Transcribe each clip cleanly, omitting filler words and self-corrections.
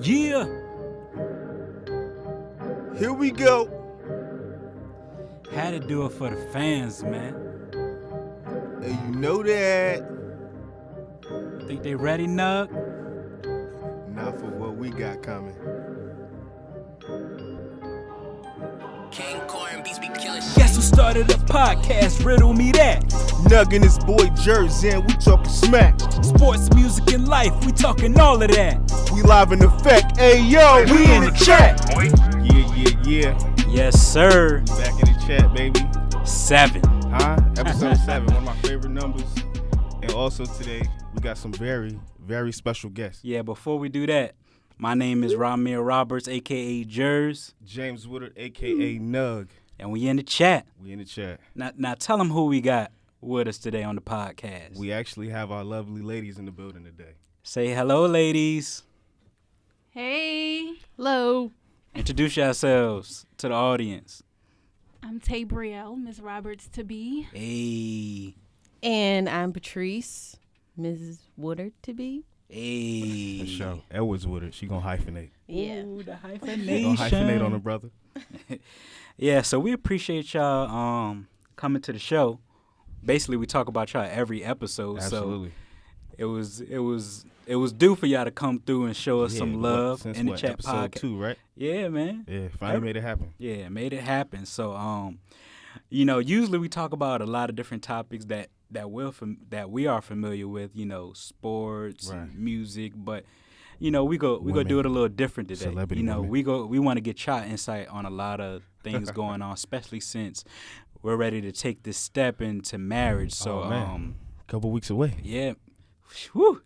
Yeah. Here we go. Had to do it for the fans, man. And you know that. Think they ready, Nug? Not for what we got coming. King Corn beats be killing shit. Guess who started a podcast? Riddle me that. Nug and his boy Jersey, and we talking smack. Sports, music, and life, we talking all of that. We live in effect. Hey yo, we in the chat. Yeah. Yes, sir. Back in the chat, baby. 7. Huh? Episode 7, one of my favorite numbers. And also today, we got some very, very special guests. Yeah, before we do that, my name is Ramir Roberts, a.k.a. Jers. James Woodard, a.k.a. Nug. And we in the chat. We in the chat. Now tell them who we got with us today on the podcast. We actually have our lovely ladies in the building today. Say hello, ladies. Hey, Hello. Introduce yourselves to the audience. I'm Tay Brielle, Miss Roberts to be. Hey. And I'm Patrice, Mrs. Woodard to be. Hey. For sure. Edwards Woodard. She gonna hyphenate. Yeah. Ooh, the She hyphenation. gonna hyphenate on her brother. Yeah, so we appreciate y'all coming to the show. Basically, we talk about y'all every episode. Absolutely. So it was due for y'all to come through and show us some love Since in the chat episode podcast. 2, right? Yeah, man. Yeah, finally made it happen. Yeah, made it happen. So, usually we talk about a lot of different topics that we are familiar with. Sports, Right. and music, but we go do it a little different today. Celebrity women. we want to get y'all insight on a lot of things going on, especially since we're ready to take this step into marriage. So, Oh, man. Couple weeks away. yeah. Whew.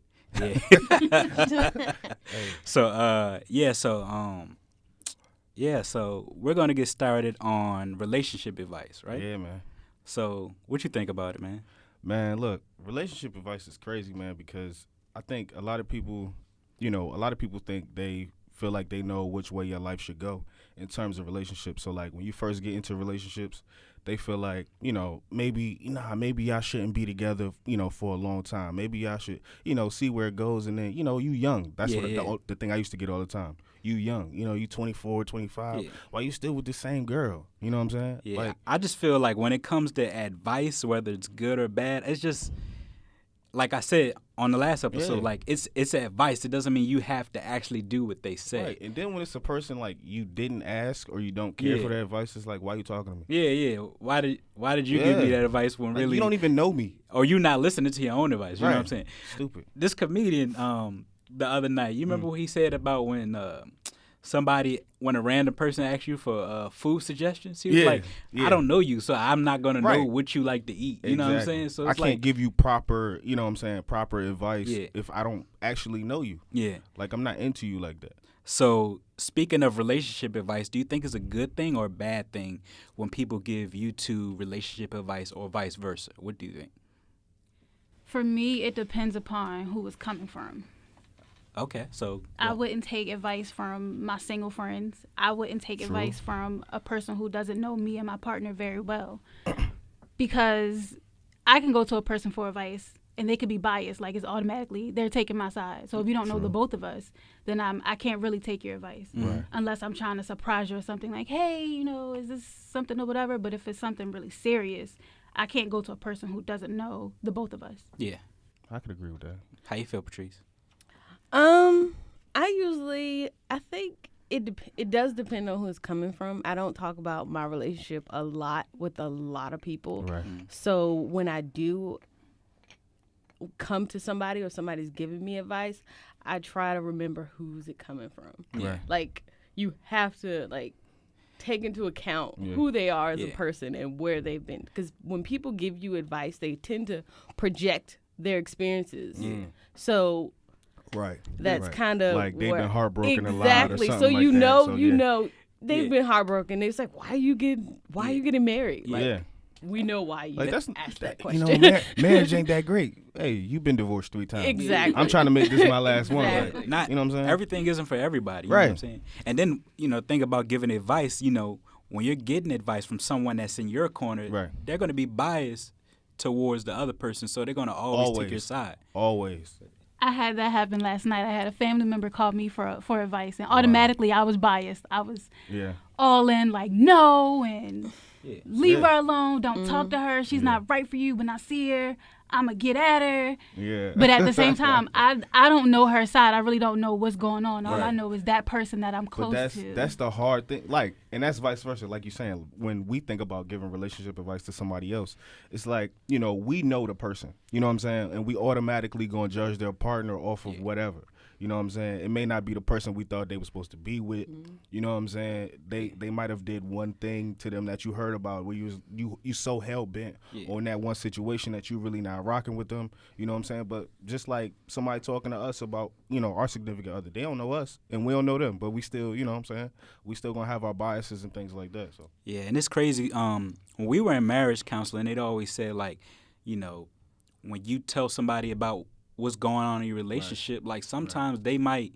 Yeah. So we're gonna get started on relationship advice, right? Yeah, man. So what you think about it, man? Man, look, relationship advice is crazy, man, because I think a lot of people think they feel like they know which way your life should go in terms of relationships. So, like, when you first get into relationships, they feel like, maybe y'all shouldn't be together, for a long time. Maybe y'all should, see where it goes. And then, you young. That's the thing I used to get all the time. You young, you 24, 25. Yeah. Why you still with the same girl? You know what I'm saying? Yeah, Like, I just feel like when it comes to advice, whether it's good or bad, it's just like I said on the last episode. Yeah. Like it's advice. It doesn't mean you have to actually do what they say. right. And then when it's a person like you didn't ask or you don't care Yeah. for their advice, it's like, why you talking to me? Yeah. Why did you give me Yeah. that advice when Like, really you don't even know me. or you not listening to your own advice? You know what I'm saying? Stupid. This comedian the other night, you remember what he said about when when a random person asks you for food suggestions? He was like, yeah. I don't know you, so I'm not gonna know Right. what you like to eat. You know what I'm Exactly. saying? So I it's can't like, give you proper, proper advice Yeah. if I don't actually know you. yeah. Like, I'm not into you like that. So speaking of relationship advice, do you think it's a good thing or a bad thing when people give you two relationship advice or vice versa? What do you think? For me, it depends upon who it's coming from. Okay, so I wouldn't take advice from my single friends. I wouldn't take advice from a person who doesn't know me and my partner very well. Because I can go to a person for advice and they could be biased, like it's automatically they're taking my side. So if you don't know the both of us, then I can't really take your advice. Right. Unless I'm trying to surprise you or something like, hey, is this something or whatever? But if it's something really serious, I can't go to a person who doesn't know the both of us. yeah. I could agree with that. How you feel, Patrice? I think it does depend on who it's coming from. I don't talk about my relationship a lot with a lot of people. Right. So when I do come to somebody or somebody's giving me advice, I try to remember who's it coming from. Right. Like, you have to, take into account Yeah. who they are as a Yeah. person and where they've been. Because when people give you advice, they tend to project their experiences. Yeah. So Right. that's Right. kind of like they've been heartbroken a lot or exactly. something So like you that. know, So, you yeah. know they've Yeah. been heartbroken. It's like, why are you getting married? Like, Yeah. we know why you Like, that's asked that you question. know, marriage ain't that great. Hey, you've been divorced 3 times. Exactly. I'm trying to make this my last one. Exactly. Like, Not you know what I'm saying? Everything isn't for everybody. You know what I'm Right. saying? And then, think about giving advice, when you're getting advice from someone that's in your corner, Right. they're gonna be biased towards the other person, so they're gonna always take your side. Always. I had that happen last night. I had a family member call me for advice, and automatically I was biased. I was all in, like, no, and leave her alone. Don't talk to her. She's not right for you. When I see her, I'm going to get at her. Yeah. But at the same time, I don't know her side. I really don't know what's going on. All I know is that person that I'm close to. That's the hard thing. Like, and that's vice versa. Like you're saying, when we think about giving relationship advice to somebody else, it's like, you know, we know the person. You know what I'm saying? And we automatically going to judge their partner off of whatever. You know what I'm saying? It may not be the person we thought they were supposed to be with. You know what I'm saying? They might have did one thing to them that you heard about where you so hell bent on that one situation that you really not rocking with them. You know what I'm saying? But just like somebody talking to us about, you know, our significant other, they don't know us and we don't know them, but we still, you know what I'm saying? We still gonna have our biases and things like that. So yeah, and it's crazy. When we were in marriage counseling, they'd always say, like, you know, when you tell somebody about what's going on in your relationship, like sometimes they might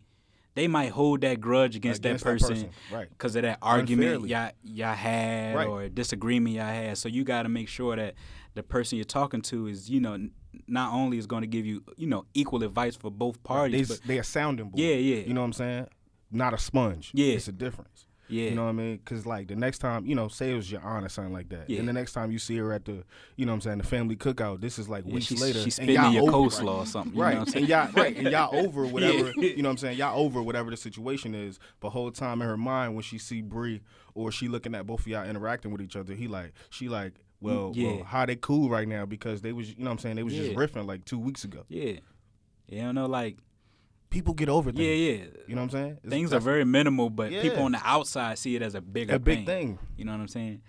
hold that grudge against that person because of that argument y'all had or disagreement y'all had. So you got to make sure that the person you're talking to is, you know, not only is going to give you, you know, equal advice for both parties, but they're a sounding board. Yeah. You know what I'm saying? Not a sponge. Yeah. It's a difference. Yeah. You know what I mean? Because, like, the next time, you know, say it was your aunt or something like that. Yeah. And the next time you see her at the, you know what I'm saying, the family cookout, this is like weeks later. She's spitting in your coleslaw or something. Right. You know what I'm saying? And y'all over whatever, you know what I'm saying? Y'all over whatever the situation is. But whole time in her mind when she see Bree or she looking at both of y'all interacting with each other, she like, well, how they cool right now? Because they was, you know what I'm saying, they was just riffing like 2 weeks ago. Yeah. You know, like, people get over things. Yeah. You know what I'm saying? Things are very minimal, but people on the outside see it as a big thing. You know what I'm saying?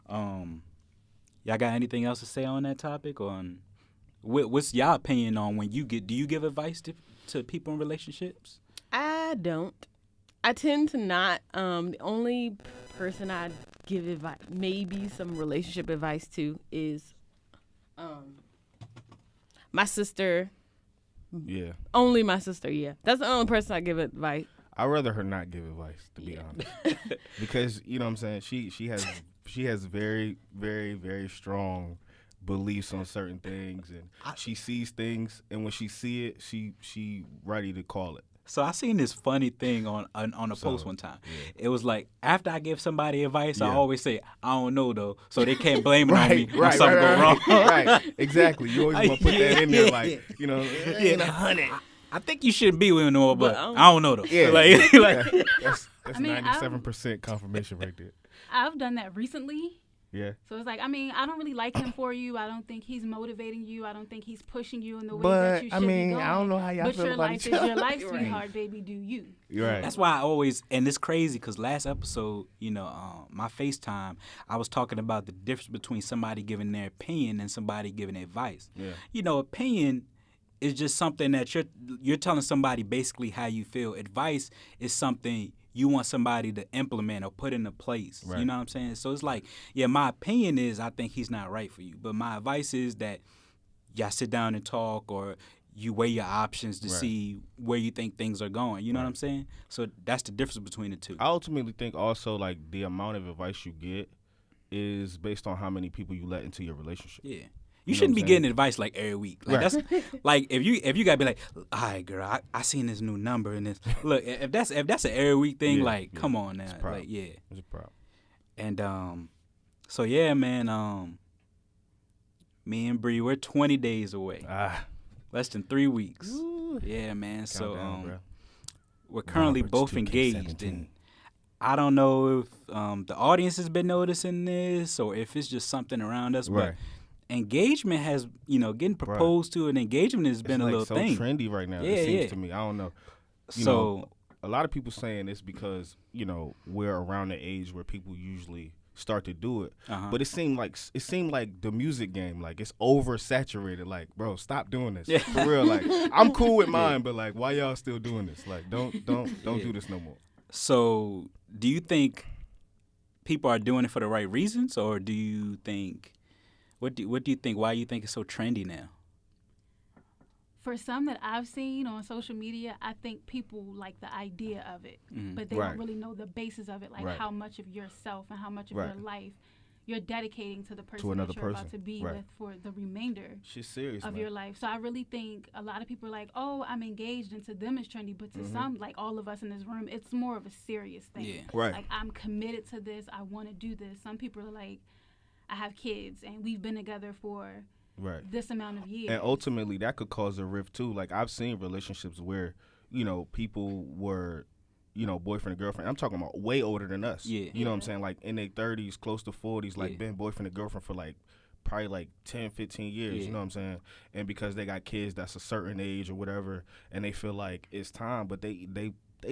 Y'all got anything else to say on that topic? Or what's y'all opinion on when do you give advice to people in relationships? I don't. I tend to not. The only person I give advice, maybe some relationship advice to, is my sister. Yeah. Only my sister, yeah. That's the only person I give advice. I'd rather her not give advice, to be honest. Because, you know what I'm saying, she has very, very, very strong beliefs on certain things, and she sees things, and when she see it, she ready to call it. So I seen this funny thing on a post one time. Yeah. It was like, after I give somebody advice, I always say, I don't know, though, so they can't blame it on me when something go wrong. Right, exactly. You always want to put that in there, like, you know, ain't 100. I think you shouldn't be with him no more, but I don't know, though. Yeah, that's 97% confirmation right there. I've done that recently. Yeah. So it's like, I mean, I don't really like him for you. I don't think he's motivating you. I don't think he's pushing you in the way that you should be going. I don't know how y'all feel about each other. But your life is your life, sweetheart, baby. Do you? You're right. That's why I always, and it's crazy because last episode, you know, my FaceTime, I was talking about the difference between somebody giving their opinion and somebody giving advice. Yeah. You know, opinion is just something that you're telling somebody basically how you feel. Advice is something you want somebody to implement or put into place. Right. You know what I'm saying? So it's like, yeah, my opinion is I think he's not right for you. But my advice is that y'all sit down and talk, or you weigh your options to see where you think things are going. You know what I'm saying? So that's the difference between the two. I ultimately think also, like, the amount of advice you get is based on how many people you let into your relationship. Yeah. You shouldn't be getting advice like every week. Like that's like if you gotta be like, all right, girl, I seen this new number and this. Look, if that's an every week thing, come on now, like it's a problem. And so yeah, man, me and Bree, we're 20 days away, less than 3 weeks. Ooh. Yeah, man. So down, we're currently both engaged, and I don't know if the audience has been noticing this or if it's just something around us, but engagement has, getting proposed to, and engagement has been a little so thing. Trendy right now. It seems to me. I don't know. You know, a lot of people saying this because we're around the age where people usually start to do it. But it seemed like the music game, like, it's oversaturated. Like, bro, stop doing this for real. Like, I'm cool with mine, but like, why y'all still doing this? Like, don't do this no more. So, do you think people are doing it for the right reasons, or do you think? What do you think? Why do you think it's so trendy now? For some that I've seen on social media, I think people like the idea of it, but they don't really know the basis of it, like how much of yourself and how much of your life, you're dedicating to the person To another that you're about person. to be Right. with for the remainder She's serious, of man. your life. So I really think a lot of people are like, oh, I'm engaged, and to them it's trendy, but to some, like all of us in this room, it's more of a serious thing. Yeah. Right. Like, I'm committed to this. I want to do this. Some people are like, I have kids, and we've been together for Right. this amount of years. And ultimately, that could cause a rift too. Like I've seen relationships where, people were, boyfriend and girlfriend. I'm talking about way older than us. Yeah. You know what I'm saying? Like in their 30s, close to 40s, like Yeah. been boyfriend and girlfriend for like probably like 10, 15 years. Yeah. You know what I'm saying? And because they got kids that's a certain age or whatever, and they feel like it's time, but they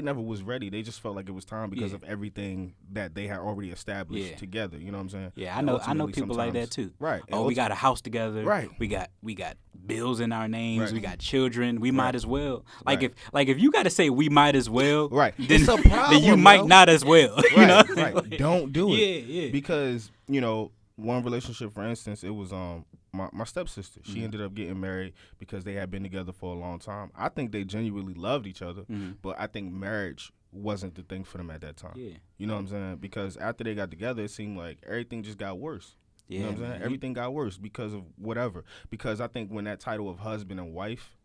never was ready. They just felt like it was time because Yeah. of everything that they had already established Yeah. together. You know what I'm saying? Yeah, I And know ultimately, people like that sometimes- too. Right. Oh, we got a house together. Right. We got bills in our names. Right. We got children. We might as well. Like Right. if you got to say we might as well, Right. Then, It's a then you problem, might yo. not as well. Right, You know? right. Like, Don't do it. Yeah. Because, one relationship, for instance, it was my stepsister. She ended up getting married because they had been together for a long time. I think they genuinely loved each other, but I think marriage wasn't the thing for them at that time. Yeah. You know what I'm saying? Because after they got together, it seemed like everything just got worse. You know Yeah, what I'm saying? man. Everything got worse because of whatever. Because I think when that title of husband and wife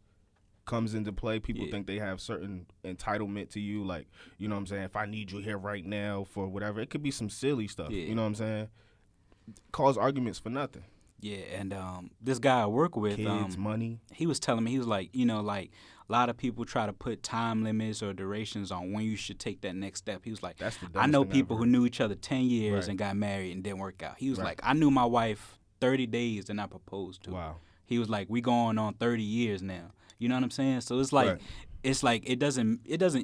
comes into play, people Yeah. think they have certain entitlement to you. Like, you know what I'm saying? If I need you here right now for whatever, it could be some silly stuff. Yeah. You know what I'm saying? Cause arguments for nothing. Yeah, and this guy I work with, Kids, money. he was telling me, he was like, like a lot of people try to put time limits or durations on when you should take that next step. He was like, That's the I dumbest know thing I've people who heard. knew each other 10 years Right. and got married and didn't work out. He was Right. like, I knew my wife 30 days and I proposed to her. Wow. He was like, we going on 30 years now. You know what I'm saying? So it's like, Right. it doesn't,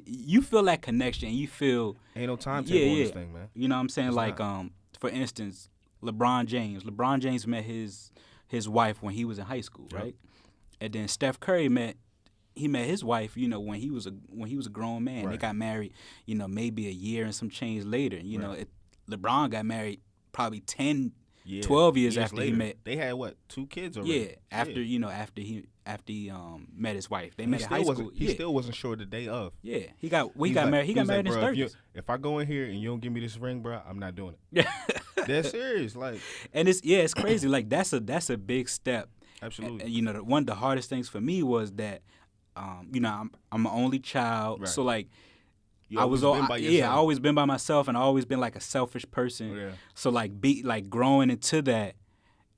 you feel that connection. You feel, Ain't no timetable on this thing, man. you know what I'm saying? It's Like, not. for instance, LeBron James met his wife when he was in high school, Yep. right? And then Steph Curry met his wife, when he was a grown man. They Right. got married, maybe a year and some change later. Right. LeBron got married probably 10, Yeah. 12 years after later. he met. They had what, 2 kids already? Yeah, after he met his wife. They He met in high still school. wasn't. He still wasn't sure the day of. Yeah, he got He's married. like- He got was married like, in his "Bro, 30s. if I go in here and you don't give me this ring, bro, I'm not doing it. That's serious. Like, And it's crazy. Like that's a big step. absolutely. And, one of the hardest things for me was that, I'm an only child, Right. so like You I always was been by I yourself. always been by myself, and I always been like a selfish person. Yeah. So like growing into that,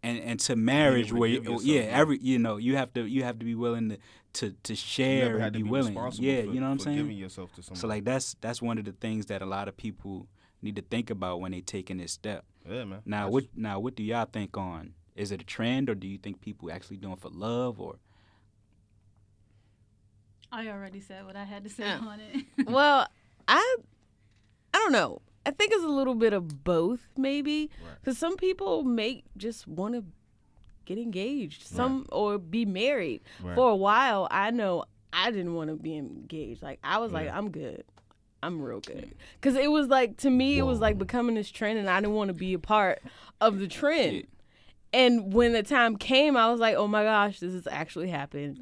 and to marriage where forgive yourself, you have to be willing to You share never and had to be be willing. responsible Yeah, for, you know what I'm for saying. giving yourself to somebody. So like that's one of the things that a lot of people need to think about when they taking this step. yeah, man. Now That's- what do y'all think on? Is it a trend, or do you think people actually doing it for love, or? I already said what I had to say Yeah. on it. Well, I don't know. I think it's a little bit of both, maybe, Right. because some people may just want to get engaged, or be married. Right. For a while, I know I didn't want to be engaged. Like I was like, Yeah. I'm good. I'm real good. Because it was like, to me, it was like becoming this trend, and I didn't want to be a part of the trend. Yeah. And when the time came, I was like, oh my gosh, this is actually happening.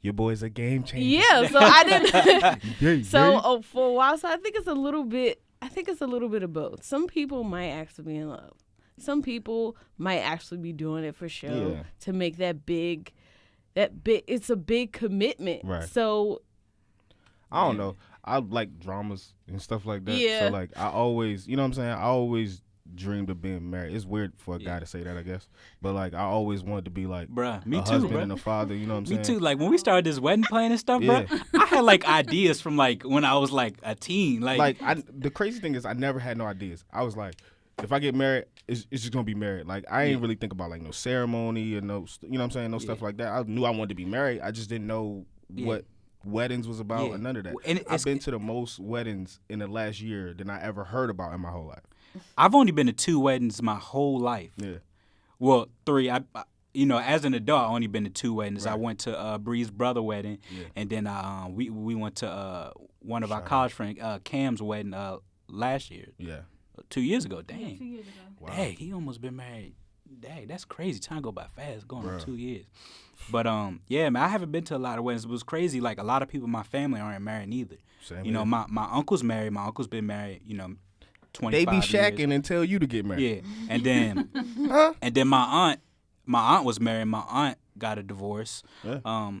Your boy's a game changer. Yeah, so I didn't. Yeah, So for a while, so I think it's a little bit. I think it's a little bit of both. Some people might actually be in love. Some people might actually be doing it for show Yeah. to make that big. It's a big commitment. Right. So I don't know. I like dramas and stuff like that. Yeah. So like I always, you know what I'm saying? I always dreamed of being married. It's weird for a guy to say that, I guess. But like I always wanted to be like Bruh, me a too, husband bruh. and a father, you know what I'm saying? Me too. Like when we started this wedding plan and stuff, bro, I had like ideas from like when I was like a teen. Like The crazy thing is I never had no ideas. I was like, if I get married, it's just gonna be married. Like I ain't really think about like no ceremony and no, you know what I'm saying, no stuff like that. I knew I wanted to be married. I just didn't know what weddings was about Yeah. or none of that. And I've been to the most weddings in the last year than I ever heard about in my whole life. I've only been to 2 weddings my whole life. Yeah. Well, 3. As an adult, I only been to 2 weddings. I Right. went to Bree's brother wedding, Yeah. and then we went to one of our college friend Cam's wedding last year, Yeah. 2 years ago. Yeah, Dang, 2 years ago. Wow. dang, he almost been married. Dang, that's crazy. Time go by fast. Going on Bruh. 2 years. But yeah, man, I haven't been to a lot of weddings. It was crazy. Like a lot of people in my family aren't married neither. Same You know, here. my uncle's married. My uncle's been married. 25 They be shacking years. and tell you to get married. Yeah, and then and then my aunt was married. My aunt got a divorce. Yeah.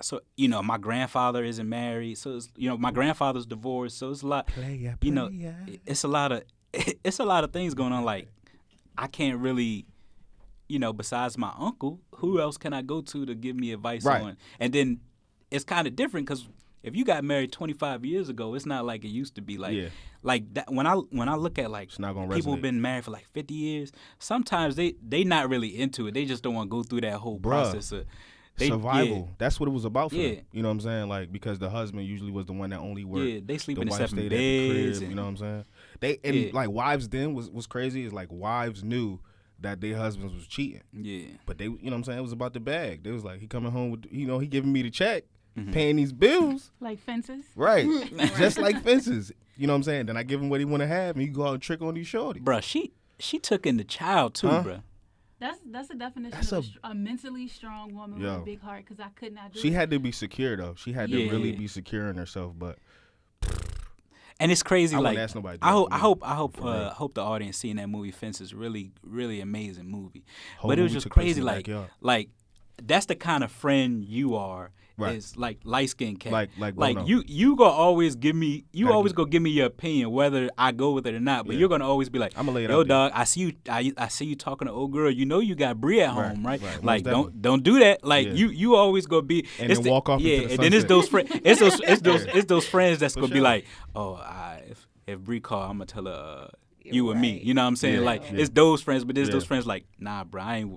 So my grandfather isn't married. So it's, my grandfather's divorced. So it's a lot. It's a lot of it's a lot of things going on. Like I can't really, besides my uncle, who else can I go to give me advice on? And then it's kind of different because if you got married 25 years ago, it's not like it used to be. Like that. When I look at like people who've been married for like 50 years, sometimes they not really into it. They just don't want to go through that whole process of survival. Yeah. That's what it was about for them. Yeah. You know what I'm saying? Like because the husband usually was the one that only worked. Yeah, they sleep the in the wife 7 stayed at the beds. crib, you know what I'm saying? Like wives then was crazy. Is like wives knew that their husbands was cheating. Yeah. But they, you know what I'm saying? It was about the bag. They was like, he coming home with, he giving me the check, paying these bills. Like fences. Right. Just like fences. You know what I'm saying? Then I give him what he want to have, and he go out and trick on these shorty. Bruh, she took in the child too, bruh. That's a definition of a mentally strong woman with a big heart. Because I could not do. She had to be secure though. She had to really be secure in herself. But and it's crazy. I like wouldn't ask nobody. I hope the audience seeing that movie Fences. Really, really amazing movie. But it was just crazy. Like that's the kind of friend you are. Right. Is like light skinned cat. Like you gonna always give me gonna give me your opinion whether I go with it or not. But you're gonna always be like, I'm gonna lay it yo out dog, I see you talking to old girl. You got Bree at home, right? Like don't do that. Like you always gonna be and then walk off into the sunset. And then it's those friends. It's those friends that's gonna be like, oh, if Bree call, I'm gonna tell her you and me. You know what I'm saying? It's those friends, but there's those friends like, nah, bro, I ain't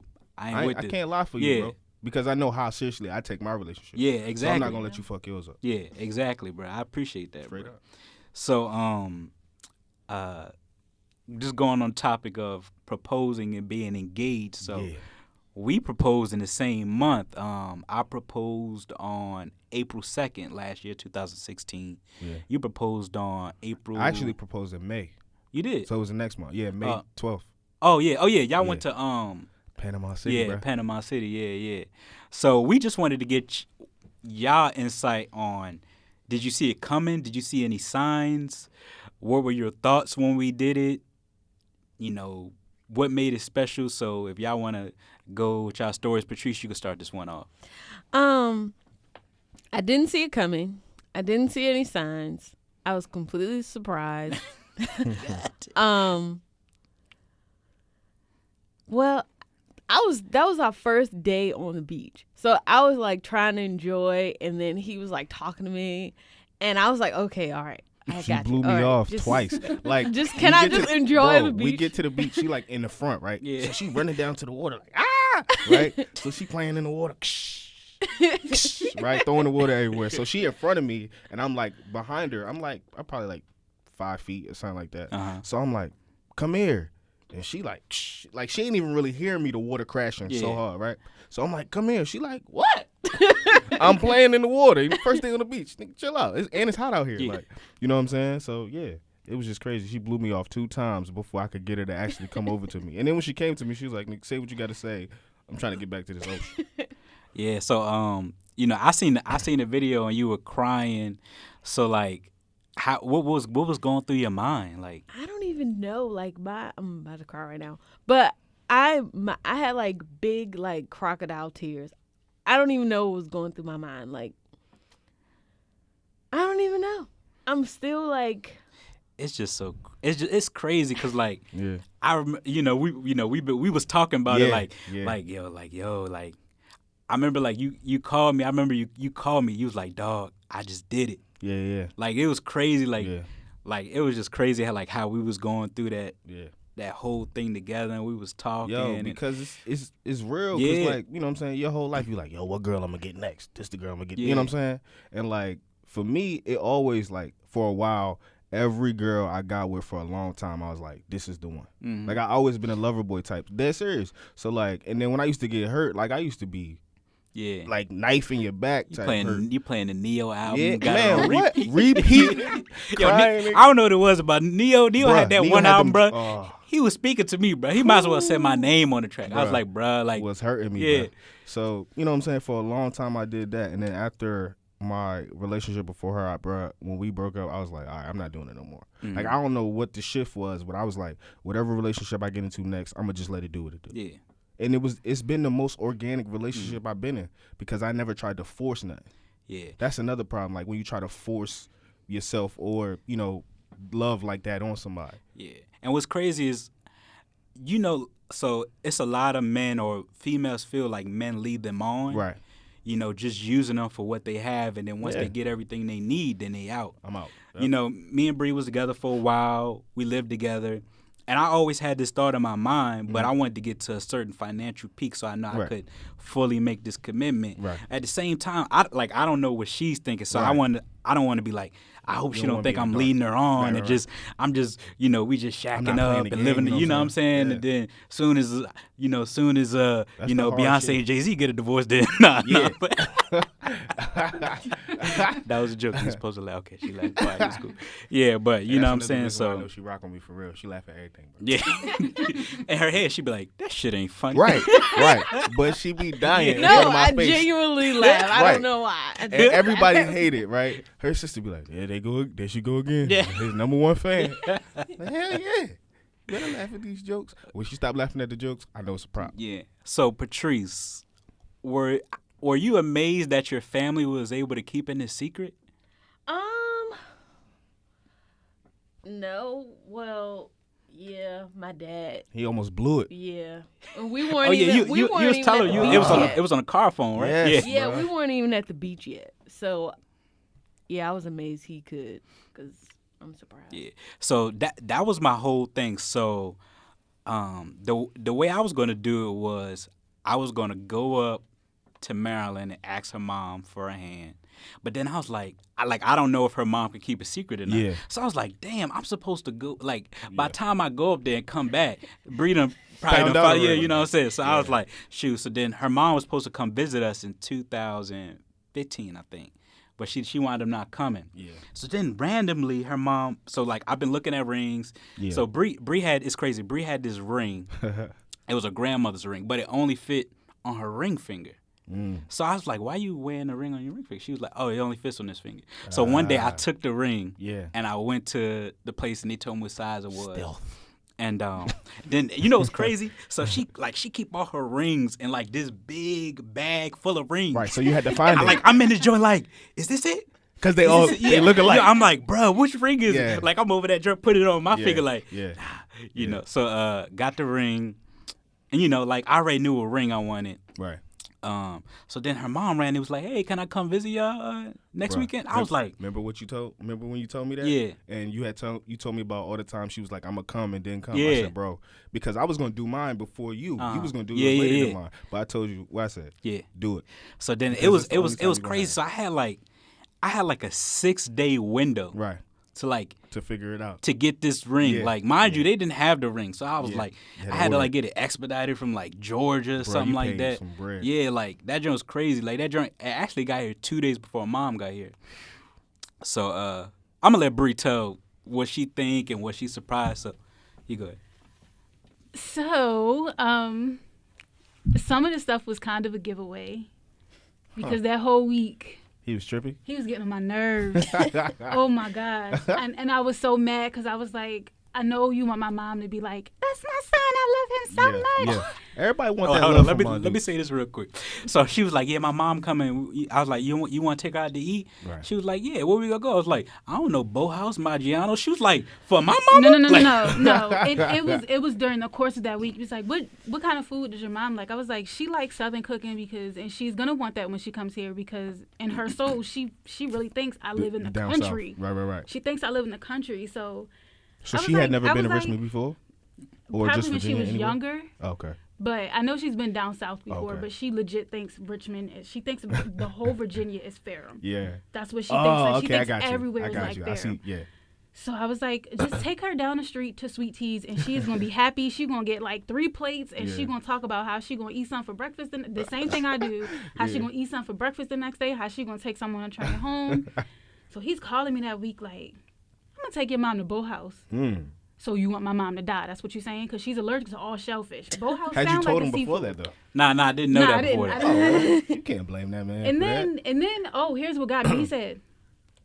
with this. I can't lie for you, bro. Because I know how seriously I take my relationship. Yeah, exactly. So I'm not gonna let you fuck yours up. Yeah, exactly, bro. I appreciate that, Straight bro. up. So, just going on the topic of proposing and being engaged. So, we proposed in the same month. I proposed on April 2nd last year, 2016. Yeah. You proposed on April. I actually proposed in May. You did. So it was the next month. Yeah, May 12th. Oh yeah. Y'all went to Panama City, bro. Panama City, yeah. So we just wanted to get y'all insight on, did you see it coming? Did you see any signs? What were your thoughts when we did it? What made it special? So if y'all want to go with y'all stories, Patrice, you can start this one off. I didn't see it coming. I didn't see any signs. I was completely surprised. Well, that was our first day on the beach. So I was like trying to enjoy, and then he was like talking to me, and I was like, okay, all right. She blew me off twice. Like, can I just enjoy the beach? We get to the beach. She like in the front, right? Yeah. So she running down to the water, like right. So she playing in the water, right, throwing the water everywhere. So she in front of me, and I'm like behind her. I'm probably like 5 feet or something like that. Uh-huh. So I'm like, come here. And she like she ain't even really hearing me, the water crashing so hard, right? So I'm like, come here. She like, what? I'm playing in the water. First thing on the beach. Nigga, chill out. It's hot out here. Yeah. Like, you know what I'm saying? So, yeah, it was just crazy. She blew me off 2 times before I could get her to actually come over to me. And then when she came to me, she was like, nigga, say what you got to say. I'm trying to get back to this ocean. Yeah, so, I seen the video and you were crying. So, like, what was going through your mind? Like, I don't even know. Like I'm about to cry right now. But I had like big like crocodile tears. I don't even know what was going through my mind. Like I don't even know. I'm still like. It's crazy because like I we was talking about it like I remember like you called me. I remember you called me. You was like, dog, I just did it. Yeah. Like it was crazy. Like it was just crazy how we was going through that. Yeah. That whole thing together and we was talking. Because it's real. Cause like, you know what I'm saying? Your whole life you like, yo, what girl I'm gonna get next? This the girl I'm gonna get. You know what I'm saying? And like for me, it always like for a while, every girl I got with for a long time, I was like, this is the one. Mm-hmm. Like I always been a lover boy type. Dead serious. So like, and then when I used to get hurt, like I used to be like knife in your back type you playing the Neo album. Yeah, got man, what? Repeat. Yo, I don't know what it was about Neo. Neo had that one album, bro. He was speaking to me, bro. He might as well said my name on the track. I was like, bro, like. It was hurting me, bro. So, you know what I'm saying? For a long time, I did that. And then after my relationship before her, bruh, when we broke up, I was like, all right, I'm not doing it no more. Like, I don't know what the shift was, but I was like, whatever relationship I get into next, I'm gonna just let it do what it do. Yeah. And it's been the most organic relationship I've been in because I never tried to force nothing. Yeah. That's another problem. Like when you try to force yourself or, love like that on somebody. Yeah. And what's crazy is, so it's a lot of men or females feel like men lead them on. Right. Just using them for what they have. And then once Yeah. they get everything they need, then they out. I'm out. Yep. Me and Bree was together for a while. We lived together. And I always had this thought in my mind, but I wanted to get to a certain financial peak so I know I could fully make this commitment. Right. At the same time, I don't know what she's thinking, so I don't want to be like, I hope she don't think I'm leading her on and just I'm just we just shacking up and living, you know what I'm saying? Yeah. And then soon as Beyonce shit. and Jay Z get a divorce, then nah. But that was a joke. You supposed to laugh. Okay, she laughed. Quiet. It's cool. Yeah, but you know what I'm saying. So I So know she rock on me for real. She laugh at everything. Bro. yeah, in her head she be like, that shit ain't funny. Right. But she be dying. in front No, of my I face. genuinely laugh. I Right. don't know why. And everybody hate it, right? Her sister be like, yeah, there she go again. Yeah. His number one fan. Like, hell yeah. Better laugh at these jokes. When she stop laughing at the jokes, I know it's a problem. Yeah. So Patrice, were you amazed that your family was able to keep in this secret? No. Well, yeah, my dad. He almost blew it. Yeah. And we weren't Oh yeah, even. you weren't was even telling at you the it was beach on yet. it was on a car phone, right? Yes. Yeah. Yeah, we weren't even at the beach yet. So, yeah, I was amazed he could, because I'm surprised. Yeah. So that was my whole thing. So the way I was gonna do it was I was gonna go up to Maryland and ask her mom for a hand. But then I was like, I don't know if her mom could keep a secret or not. Yeah. So I was like, damn, I'm supposed to go. Like, by the time I go up there and come back, Bree done probably Found done out found, yeah, already. you know what I'm saying? So I was like, shoot. So then her mom was supposed to come visit us in 2015, I think. But she wound up not coming. Yeah. So then randomly her mom, so like I've been looking at rings. Yeah. So Bree had, it's crazy, Bree had this ring. It was a grandmother's ring, but it only fit on her ring finger. So I was like, why you wearing a ring on your ring finger? She was like, oh, it only fits on this finger. So one day I took the ring Yeah. and I went to the place and they told me what size it was. Stealth. And then what's crazy? So she keep all her rings in like this big bag full of rings. Right. So you had to find it. I'm in this joint like, is this it? Because they Is all this it? they look alike. Yeah, I'm like, bro, which ring is Yeah. it? Like I'm over that joint, put it on my Yeah. finger like, Yeah. you know. So got the ring, and like I already knew what ring I wanted. Right. So then her mom ran and was like, hey, can I come visit y'all next Bruh, weekend? I was like, remember when you told me that? Yeah. And you told me about all the time she was like, I'm gonna come and then come. I Yeah. said, bro, because I was gonna do mine before you. You was gonna do Yeah, yours later yeah, than yeah. mine. But I told you what I said. yeah. Do it. So then Because it was it's the only time you gonna crazy. have. So I had like a 6-day window Right. to figure it out. to get this ring. Yeah, Like, mind you, they didn't have the ring. So I was Yeah. like, You had I to had to order like get it expedited from like Georgia or Bro, something you like paid that. some bread. Yeah, like that joint was crazy. Like that joint actually got here 2 days before mom got here. So I'm gonna let Bree tell what she think and what she's surprised. So you go ahead. So, some of the stuff was kind of a giveaway because that whole week He was trippy. he was getting on my nerves. Oh my gosh. And I was so mad because I was like, I know you want my mom to be like, that's my son. I love him so much. Yeah. Everybody want Oh, that hold love on. from Let me say this real quick. So she was like, "Yeah, my mom coming." I was like, "You want to take her out to eat?" Right. She was like, "Yeah, where we gonna go?" I was like, "I don't know, Bohouse, Maggiano." She was like, "For my mama?" No. Like- It was during the course of that week. It was like, what kind of food does your mom like? I was like, she likes Southern cooking and she's gonna want that when she comes here because in her soul she really thinks I live in the Down country. South. Right. She thinks I live in the country. So So I was she had like- never I been to was Richmond like- before? Or probably just when she Virginia was anyway? younger. Okay. But I know she's been down south before, Okay. but she legit thinks Richmond is. She thinks the whole Virginia is Ferrum. Yeah. That's what she Oh, thinks. Like, okay, she I thinks got you. everywhere I is got like you. Ferrum. I see. Yeah. So I was like, just take her down the street to Sweet Tea's, and she's gonna be happy. She's gonna get like 3 plates, and Yeah. she's gonna talk about how she gonna eat something for breakfast. The same thing I do. How she Yeah. gonna eat something for breakfast the next day. How she gonna take someone on a train home. So he's calling me that week like, I'm gonna take your mom to Bohouse. So you want my mom to die? That's what you're saying? Because she's allergic to all shellfish. Boathouse Had you sound told like him a before seafood. that though? Nah, I didn't know Nah, that I didn't. before I that. didn't. You can't blame that man. And for then, oh, here's what got me. He said,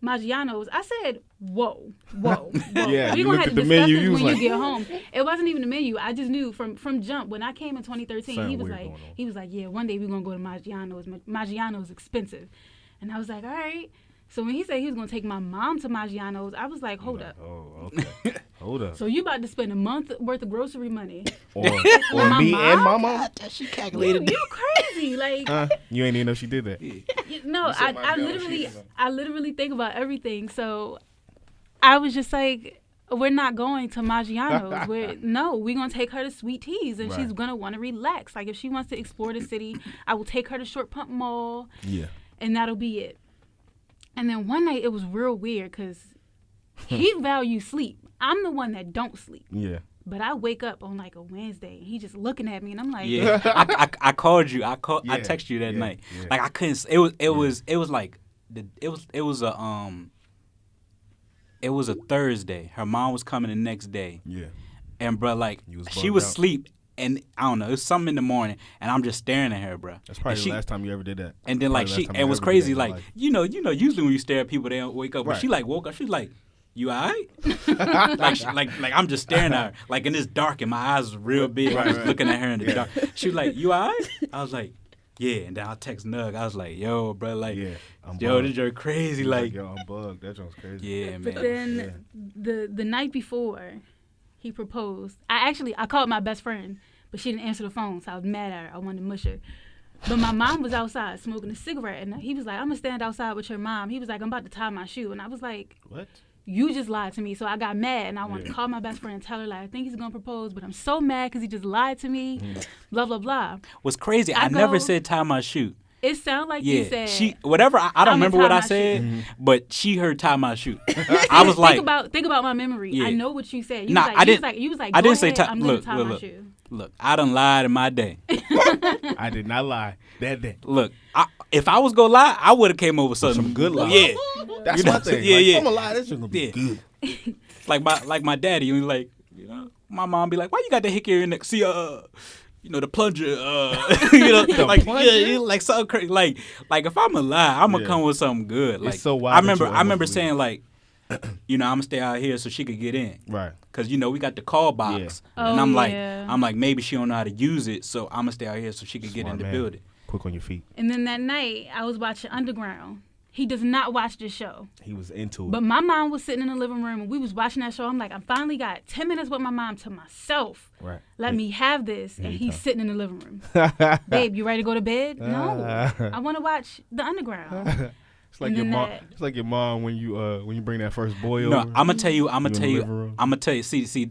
Maggiano's. I said, whoa. Yeah, We're you going to looked have at to the discuss menu, this you when was you like- get home. It wasn't even the menu. I just knew from jump. When I came in 2013, Something he was weird like, going on. yeah, one day we're going to go to Maggiano's. Maggiano's expensive. And I was like, all right. So when he said he was going to take my mom to Maggiano's, I was like, hold up. Oh, okay. Hold up. So you about to spend a month worth of grocery money. Or my me and mom? my mom? She You calculated. crazy. Like, You ain't even know she did that. no, said I literally think about everything. So I was just like, we're not going to Maggiano's. We're going to take her to Sweet Teas, and she's Right. going to want to relax. Like, if she wants to explore the city, I will take her to Short Pump Mall, Yeah. and that'll be it. And then one night, it was real weird because he values sleep. I'm the one that don't sleep. Yeah. But I wake up on like a Wednesday, and he just looking at me, and I'm like, Yeah, I called you. I Yeah, texted you that yeah, night. yeah. Like I couldn't. It was like it was a Thursday. Her mom was coming the next day, Yeah. and bro, like You was she bugged was out. asleep, and I don't know, it was something in the morning, and I'm just staring at her, bro. That's probably And the last time you ever did that. And then like Probably she, last time it you was ever did crazy. that in your Like life. usually when you stare at people, they don't wake up. But Right. she like woke up. She's like, "You alright?" like I'm just staring at her. Like in this dark, and my eyes was real big. I was Right. looking at her in the Yeah. dark. She was like, "You alright?" I was like, "Yeah." And then I text Nug. I was like, "Yo, bro, like, Yeah. I'm yo, bugged. this you're crazy." He was Like, yo, I'm bugged. That joint's crazy. yeah, But man. then the night before he proposed, I called my best friend, but she didn't answer the phone, so I was mad at her. I wanted to mush her. But my mom was outside smoking a cigarette, and he was like, "I'm gonna stand outside with your mom." He was like, "I'm about to tie my shoe," and I was like, What? "You just lied to me." So I got mad, and I wanted to call my best friend and tell her like, "I think he's gonna propose, but I'm so mad because he just lied to me." Blah blah blah. What's crazy? I I never go- said tie my shoe. It sounded like you Yeah, said. she whatever. I don't I'ma remember tie what I my shoe. said, but she heard tie my shoe. I was like, think about my memory. Yeah. I know what you said. You Nah, was like, I didn't. You was like, I "Go didn't say ahead, tie. I'm gonna Look, tie look, my look. shoe." Look, I done lied in my day. I did not lie that day. Look, if I was gonna lie, I would have came over with something. Some good lies. Yeah, That's You know, my thing. yeah, like, yeah. If I'm gonna lie, this shit gonna be Yeah. good. like my daddy. You like, my mom be like, "Why you got the hickory in the see the plunger, like plunger? yeah, like something crazy. Like if I'm gonna lie, I'm gonna Yeah. come with something good. Like so wild I that remember, you I remember almost saying like, I'm gonna stay out here so she could get in. Right. Cause we got the call box, Yeah. and Oh, I'm yeah. like maybe she don't know how to use it, so I'm gonna stay out here so she could get in Smart the man. building. Quick on your feet. And then that night, I was watching Underground. He does not watch this show. He was into it. But my mom was sitting in the living room, and we was watching that show. I'm like, I finally got 10 minutes with my mom to myself. Right. Let me have this. And he's sitting in the living room. Babe, you ready to go to bed? No. I want to watch the Underground. It's like And your then mom. that- It's like your mom when you bring that first boy No, over. I'm gonna tell you. You in the living room?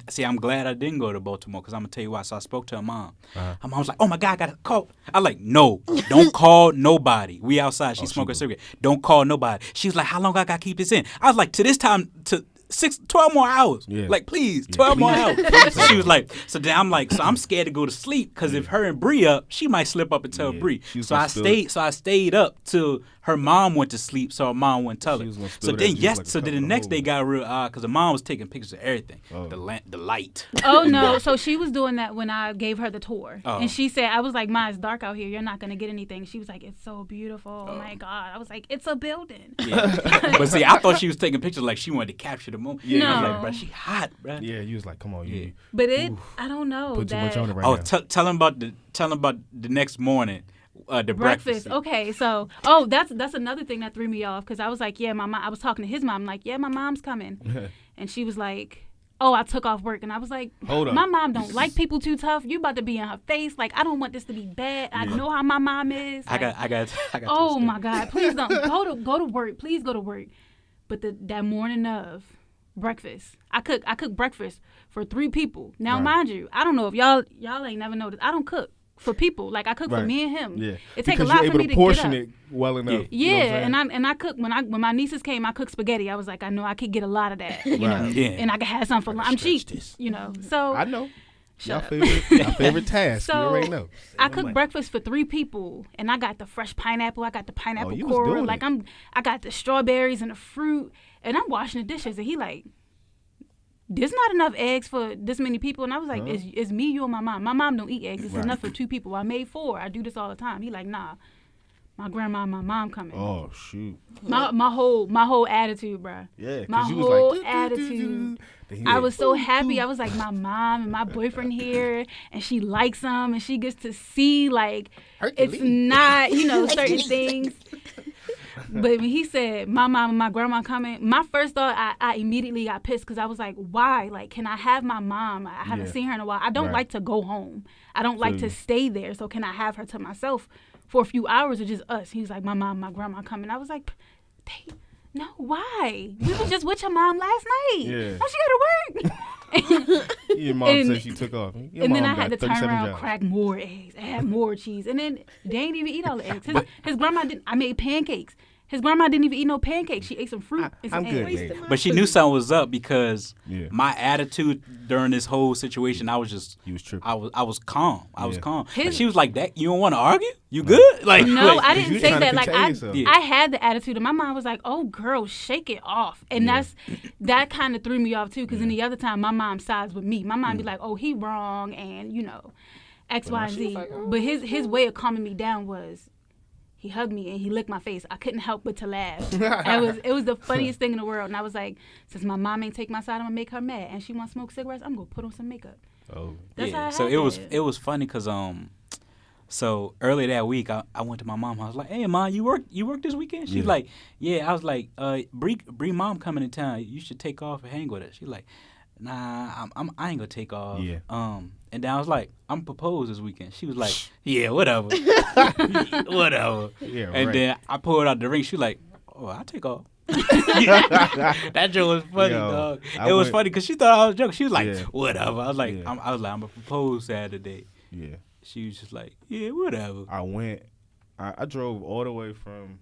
See. I'm glad I didn't go to Baltimore because I'm gonna tell you why. So I spoke to her mom. Uh-huh. Her mom was like, "Oh my God, I got a call." I like, "No, don't call nobody. We outside. She smoking a cigarette. Don't call nobody." She's like, "How long I gotta keep this in?" I was like, "To this time, to 12 more hours. Yeah. Like, please, 12 more hours." So she was like, so then I'm like, so I'm scared to go to sleep because if her and Bree up, she might slip up and tell Yeah. Bree. She was So gonna I spill stayed. So I stayed up till her mom went to sleep, so her mom wouldn't tell She her. was gonna So spill that then juice like a so then cup the of next day hose. got real odd because the mom was taking pictures of everything. Oh. The light. Oh, no. So she was doing that when I gave her the tour. Oh. And she said, I was like, Ma, it's dark out here. You're not going to get anything. She was like, it's so beautiful. Oh, my God. I was like, it's a building. Yeah. But see, I thought she was taking pictures like she wanted to capture the moment. Yeah. I was No. like, bro, she hot, bro. Yeah, you was like, come on, Yeah. you But I don't know. put too that much on it right Oh, now. tell him about the next morning, the breakfast. Okay, so that's another thing that threw me off because I was like, yeah, my mom. I was talking to his mom, like, yeah, my mom's coming, and she was like, oh, I took off work, and I was like, Hold up. my mom don't like people too tough. You about to be in her face, like I don't want this to be bad. I know how my mom is. I Like, got. oh my God, please don't go to work. Please go to work. But that morning of breakfast, I cook breakfast for 3 people. Now, Right. mind you, I don't know if y'all ain't never noticed. I don't cook for people. Like I cook for Right. me and him. Yeah. It take a Because lot you're for able me to to portion get up. it well enough. Yeah. You know what I'm Yeah, saying? and I cook when my nieces came. I cooked spaghetti. I was like, I know I could get a lot of that, you know, Right. Yeah. and I could have some for lunch. I'm cheap, this. you know. So I know. Shut Y'all up. favorite task. you So, already know. I cooked breakfast for 3 people, and I got the fresh pineapple. I got the pineapple you was coral. doing Like it. I got the strawberries and the fruit, and I'm washing the dishes, and he like, there's not enough eggs for this many people. And I was like, it's me, you, and my mom. My mom don't eat eggs. It's enough for 2 people. I made 4. I do this all the time. He like, nah, my grandma and my mom coming. Oh, shoot. My whole attitude, bruh. Yeah, my because you was whole like, attitude. I was so happy. I was like, my mom and my boyfriend here, and she likes them, and she gets to see, like, it's not, certain things. But when he said, my mom and my grandma coming, my first thought, I immediately got pissed because I was like, why? Like, can I have my mom? I haven't seen her in a while. I don't like to go home. I don't like to stay there. So can I have her to myself for a few hours or just us? He's like, my mom and my grandma coming. I was like, no, why? We was just with your mom last night. Yeah. Now she got to work. Your mom said she took off. And then I had to turn around, crack more eggs, add more cheese. And then they ain't even eat all the eggs. His grandma didn't. I made pancakes. His grandma didn't even eat no pancakes. She ate some fruit and some eggs. Good, but she knew something was up because my attitude during this whole situation, I was just, you was tripping. I was calm. I was calm. His- She was like, "That you don't want to argue? You good?" Like, No, like, I didn't say that. Like yourself. I had the attitude, and my mom was like, "Oh, girl, shake it off," and that kind of threw me off too. Because in the other time, my mom sides with me. My mom be like, "Oh, he wrong," and X, Y, and Z. Like, but his way of calming me down was, he hugged me and he licked my face. I couldn't help but to laugh. It was the funniest thing in the world. And I was like, since my mom ain't take my side, I'm gonna make her mad. And she wants to smoke cigarettes, I'm gonna put on some makeup. Oh, that's how I So had it was funny because so earlier that week I went to my mom. I was like, "Hey, mom, you work this weekend?" She's like, "Yeah." I was like, Bree mom coming in town. You should take off and hang with her." She's like, "Nah, I ain't gonna take off." Yeah. And then I was like, "I'm proposed this weekend." She was like, "Yeah, whatever, whatever." Yeah, and right. then I pulled out the ring. She was like, "Oh, I'll take off." That joke was funny, dog. It was funny because she thought I was joking. She was like, "Whatever." I was like, I'm gonna propose Saturday. Yeah. She was just like, "Yeah, whatever." I drove all the way from.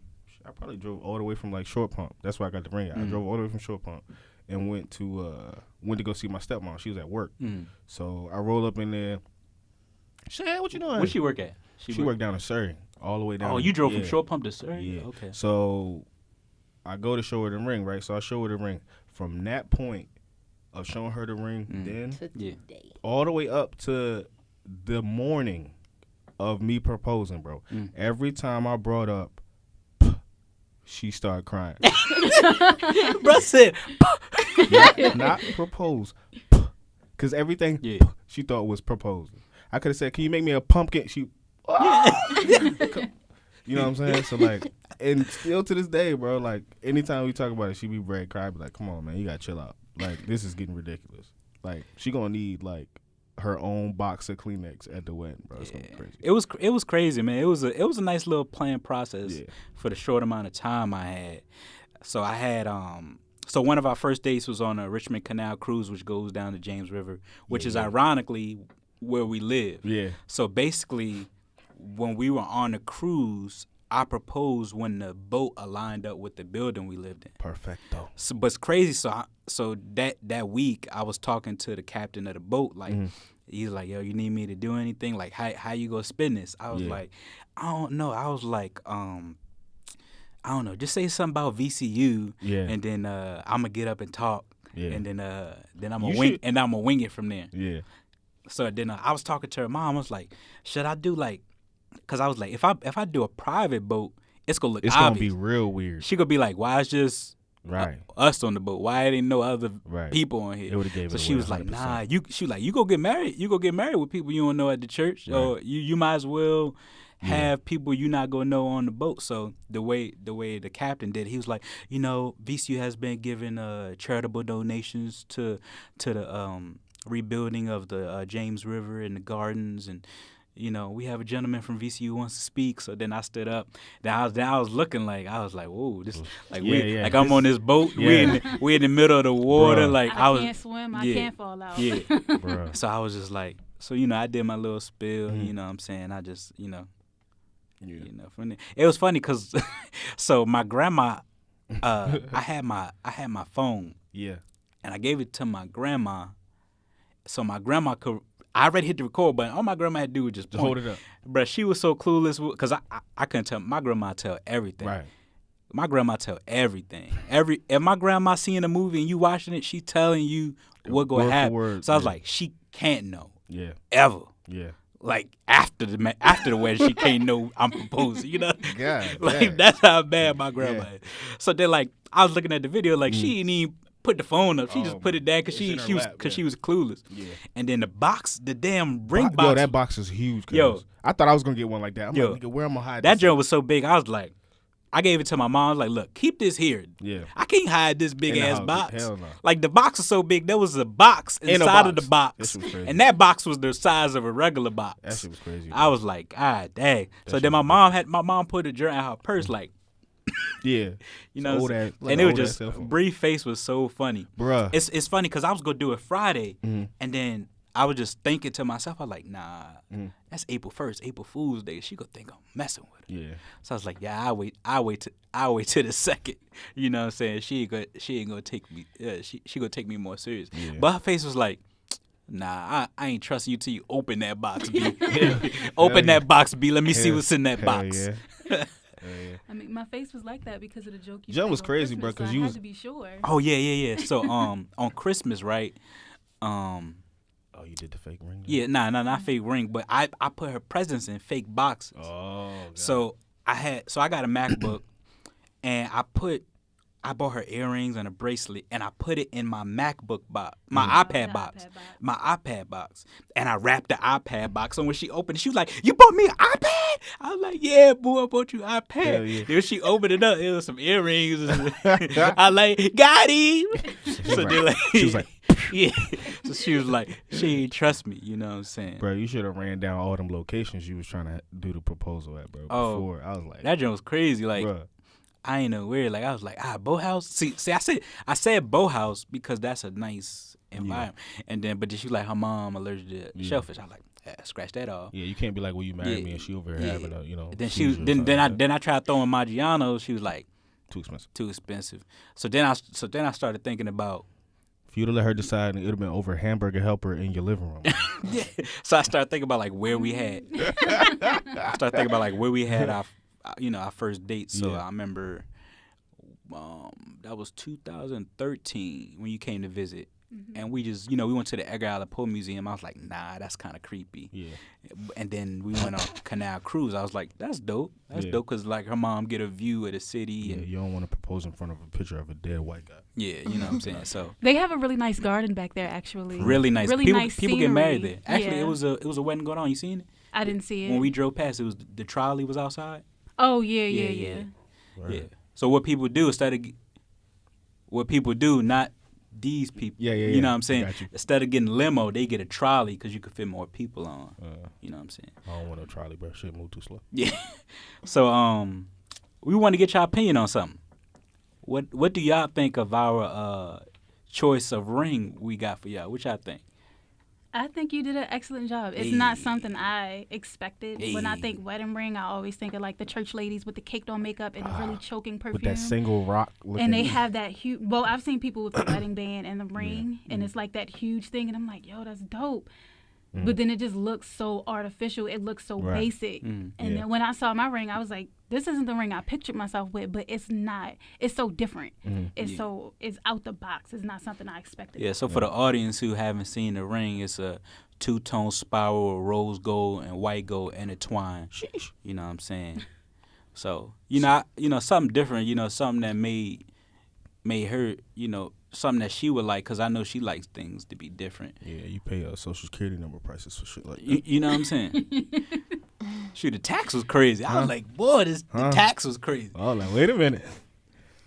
I probably drove all the way from like Short Pump. That's where I got the ring. I drove all the way from Short Pump and went to go see my stepmom. She was at work, so I rolled up in there. She said, "Hey, what you doing?" Where she work at? She worked down in Surrey, all the way down. Oh, you drove from Short Pump to Surrey? Yeah. Okay. So I go to show her the ring, right? So I show her the ring. From that point of showing her the ring, then all the way up to the morning of me proposing, bro. Every time I brought up, she started crying. Bro said, not propose, because everything she thought was proposing. I could have said, "Can you make me a pumpkin?" She, you know what I'm saying? So like, and still to this day, bro. Like anytime we talk about it, she be ready to cry. Be like, "Come on, man, you gotta chill out. Like this is getting ridiculous. Like she gonna need like her own box of Kleenex at the wedding, bro. It's gonna be crazy." It was crazy, man. It was a nice little planned process for the short amount of time I had. So I had so one of our first dates was on a Richmond Canal cruise, which goes down the James River, which is ironically where we live. Yeah. So basically, when we were on the cruise, I proposed when the boat aligned up with the building we lived in. Perfecto. So, but it's crazy. So that week, I was talking to the captain of the boat. Like, he's like, "Yo, you need me to do anything? Like, how you gonna spin this?" I was like, "I don't know." I was like, I don't know. Just say something about VCU, and then I'm gonna get up and talk, and then I'm gonna wing, and I'm gonna wing it from there. Yeah. So then I was talking to her mom. I was like, "Should I do like?" Because I was like, if I do a private boat, it's gonna look. It's obvious. Gonna be real weird. She gonna be like, "Why is just us on the boat? Why ain't no other people on here?" It would have gave. So she was 100%. Like, "Nah, she was like, you go get married. You go get married with people you don't know at the church, or you might as well." Have people you not gonna know on the boat. So the way the captain did, he was like, VCU has been giving charitable donations to the rebuilding of the James River and the gardens, and we have a gentleman from VCU who wants to speak. So then I stood up. Then I was looking like, I was like, whoa, this like like I'm on this boat. We in the middle of the water. Bruh. Like I can't swim. I can't fall out. Yeah. So I was just like, so I did my little spill. You know what I'm saying? I just funny. It was funny because so my grandma, I had my phone. Yeah. And I gave it to my grandma, so my grandma could. I already hit the record button. All my grandma had to do was just hold it up. Bruh, she was so clueless because I couldn't tell. My grandma tell everything. Right. my grandma tell everything. If my grandma seeing a movie and you watching it, she telling you what gonna Word for happen. word, So I was yeah. like, she can't know Yeah. ever. Yeah. Like after the wedding, she can't know I'm proposing. You know, God, like damn. that's how bad my grandma Yeah. is. So then, like, I was looking at the video, like she didn't even put the phone up. She just Oh, put it down because it's she in her she was lap, because yeah. she was clueless. Yeah. And then the damn ring Yo, box. that box is huge. Cuz. Yo. I thought I was gonna get one like that. I'm Yo. like, nigga, where am I gonna hide That this joint at? was so big. I was like, I gave it to my mom. I was like, look, keep this here. Yeah. I can't hide this big In the ass house. box. Hell no. Like the box was so big, there was a box In a inside of the box. box, That shit was crazy. and that box was the size of a regular box. That shit was crazy. I was like, ah, dang. So shit then was my mom put a joint in her purse, like, yeah. you know, Old ass- like and an it was old ass just cell phone. Bree's face was so funny. Bruh. It's funny because I was gonna do it Friday, Mm-hmm. and then I was just thinking to myself, I was like, nah, Mm-hmm. that's April 1st, April Fool's Day. She gonna think I'm messing with her. Yeah. So I was like, yeah, I'll wait till the second. You know what I'm saying? She ain't gonna take me. She gonna take me more serious. Yeah. But her face was like, nah, I ain't trusting you till you open that box, B. Open that box, B. Let me see what's in that Hell box. Yeah. I mean, my face was like that because of the joke you Jen said was on crazy, bro, Christmas, 'cause so you I was- had to be sure. Oh yeah. So on Christmas, right? Oh, you did the fake ring? Yeah, not fake ring, but I put her presents in fake boxes. Oh. God. So I got a MacBook, and I bought her earrings and a bracelet, and I put it in my MacBook box, my iPad the box, iPad box. my iPad box, and I wrapped the iPad box. And when she opened it, she was like, "You bought me an iPad?" I was like, "Yeah, boy, I bought you an iPad." Hell yeah. Then she opened it up, it was some earrings. I like, got him. So like- then, she was like, yeah. So she was like, she ain't trust me. You know what I'm saying? bro, you should have ran down all them locations you was trying to do the proposal at, bro. Oh, Before I was like, That joint was crazy. Like, bro. I ain't know where. Like I was like, Bow House. See, I said Bow House because that's a nice environment. And then, but then she was like, her mom allergic to shellfish. I was like, scratch that off. Yeah, you can't be like, well, you married Yeah, me, and she over here having a, you know. Then seizure or then something like that. I tried throwing Maggiano's. She was like, Too expensive. too expensive. So then I started thinking about. If you'd have let her decide, it would have been over Hamburger Helper in your living room. So I started thinking about like where we had. I started thinking about like where we had our first date. So Yeah. I remember, that was 2013 when you came to visit, and we just we went to the Edgar Allan Poe Museum. I was like, nah, that's kind of creepy. Yeah. And then we went on Canal Cruise. I was like, that's dope. That's Yeah. dope because like her mom get a view of the city. Yeah, And you don't want to propose in front of a picture of a dead white guy. yeah, you know what I'm saying. So They have a really nice garden back there, actually. really nice. Really people nice people get married scenery. there. Actually, Yeah. it was a wedding going on. You seen it? I didn't see it. When we drove past, it was the trolley was outside. Oh yeah. Yeah. So what people do not these people. Yeah, You know what I'm saying? Got you. Instead of getting limo, they get a trolley because you could fit more people on. You know what I'm saying? I don't want no trolley, bro. Shit move too slow. Yeah. So we want to get your opinion on something. What do y'all think of our choice of ring we got for y'all? What y'all think? I think you did an excellent job. It's Hey. not something I expected. When I Hey. think wedding ring, I always think of like the church ladies with the caked on makeup and the really choking perfume. With that single rock looking. And they have that huge. Well, I've seen people with the wedding band and the ring, and it's like that huge thing, and I'm like, yo, that's dope. But then it just looks so artificial. It looks so Right. basic. And Yeah. then when I saw my ring, I was like, this isn't the ring I pictured myself with, but it's not. It's so different. It's out the box. It's not something I expected. Yeah, so for the audience who haven't seen the ring, it's a two-tone spiral of rose gold and white gold intertwined. Sheesh. You know what I'm saying? So, something different, something that made her, something that she would like, because I know she likes things to be different. Yeah, you pay social security number prices for shit like that. You know what I'm saying? Shoot, the tax was crazy. I was like, boy, the tax was crazy. Oh, like, wait a minute.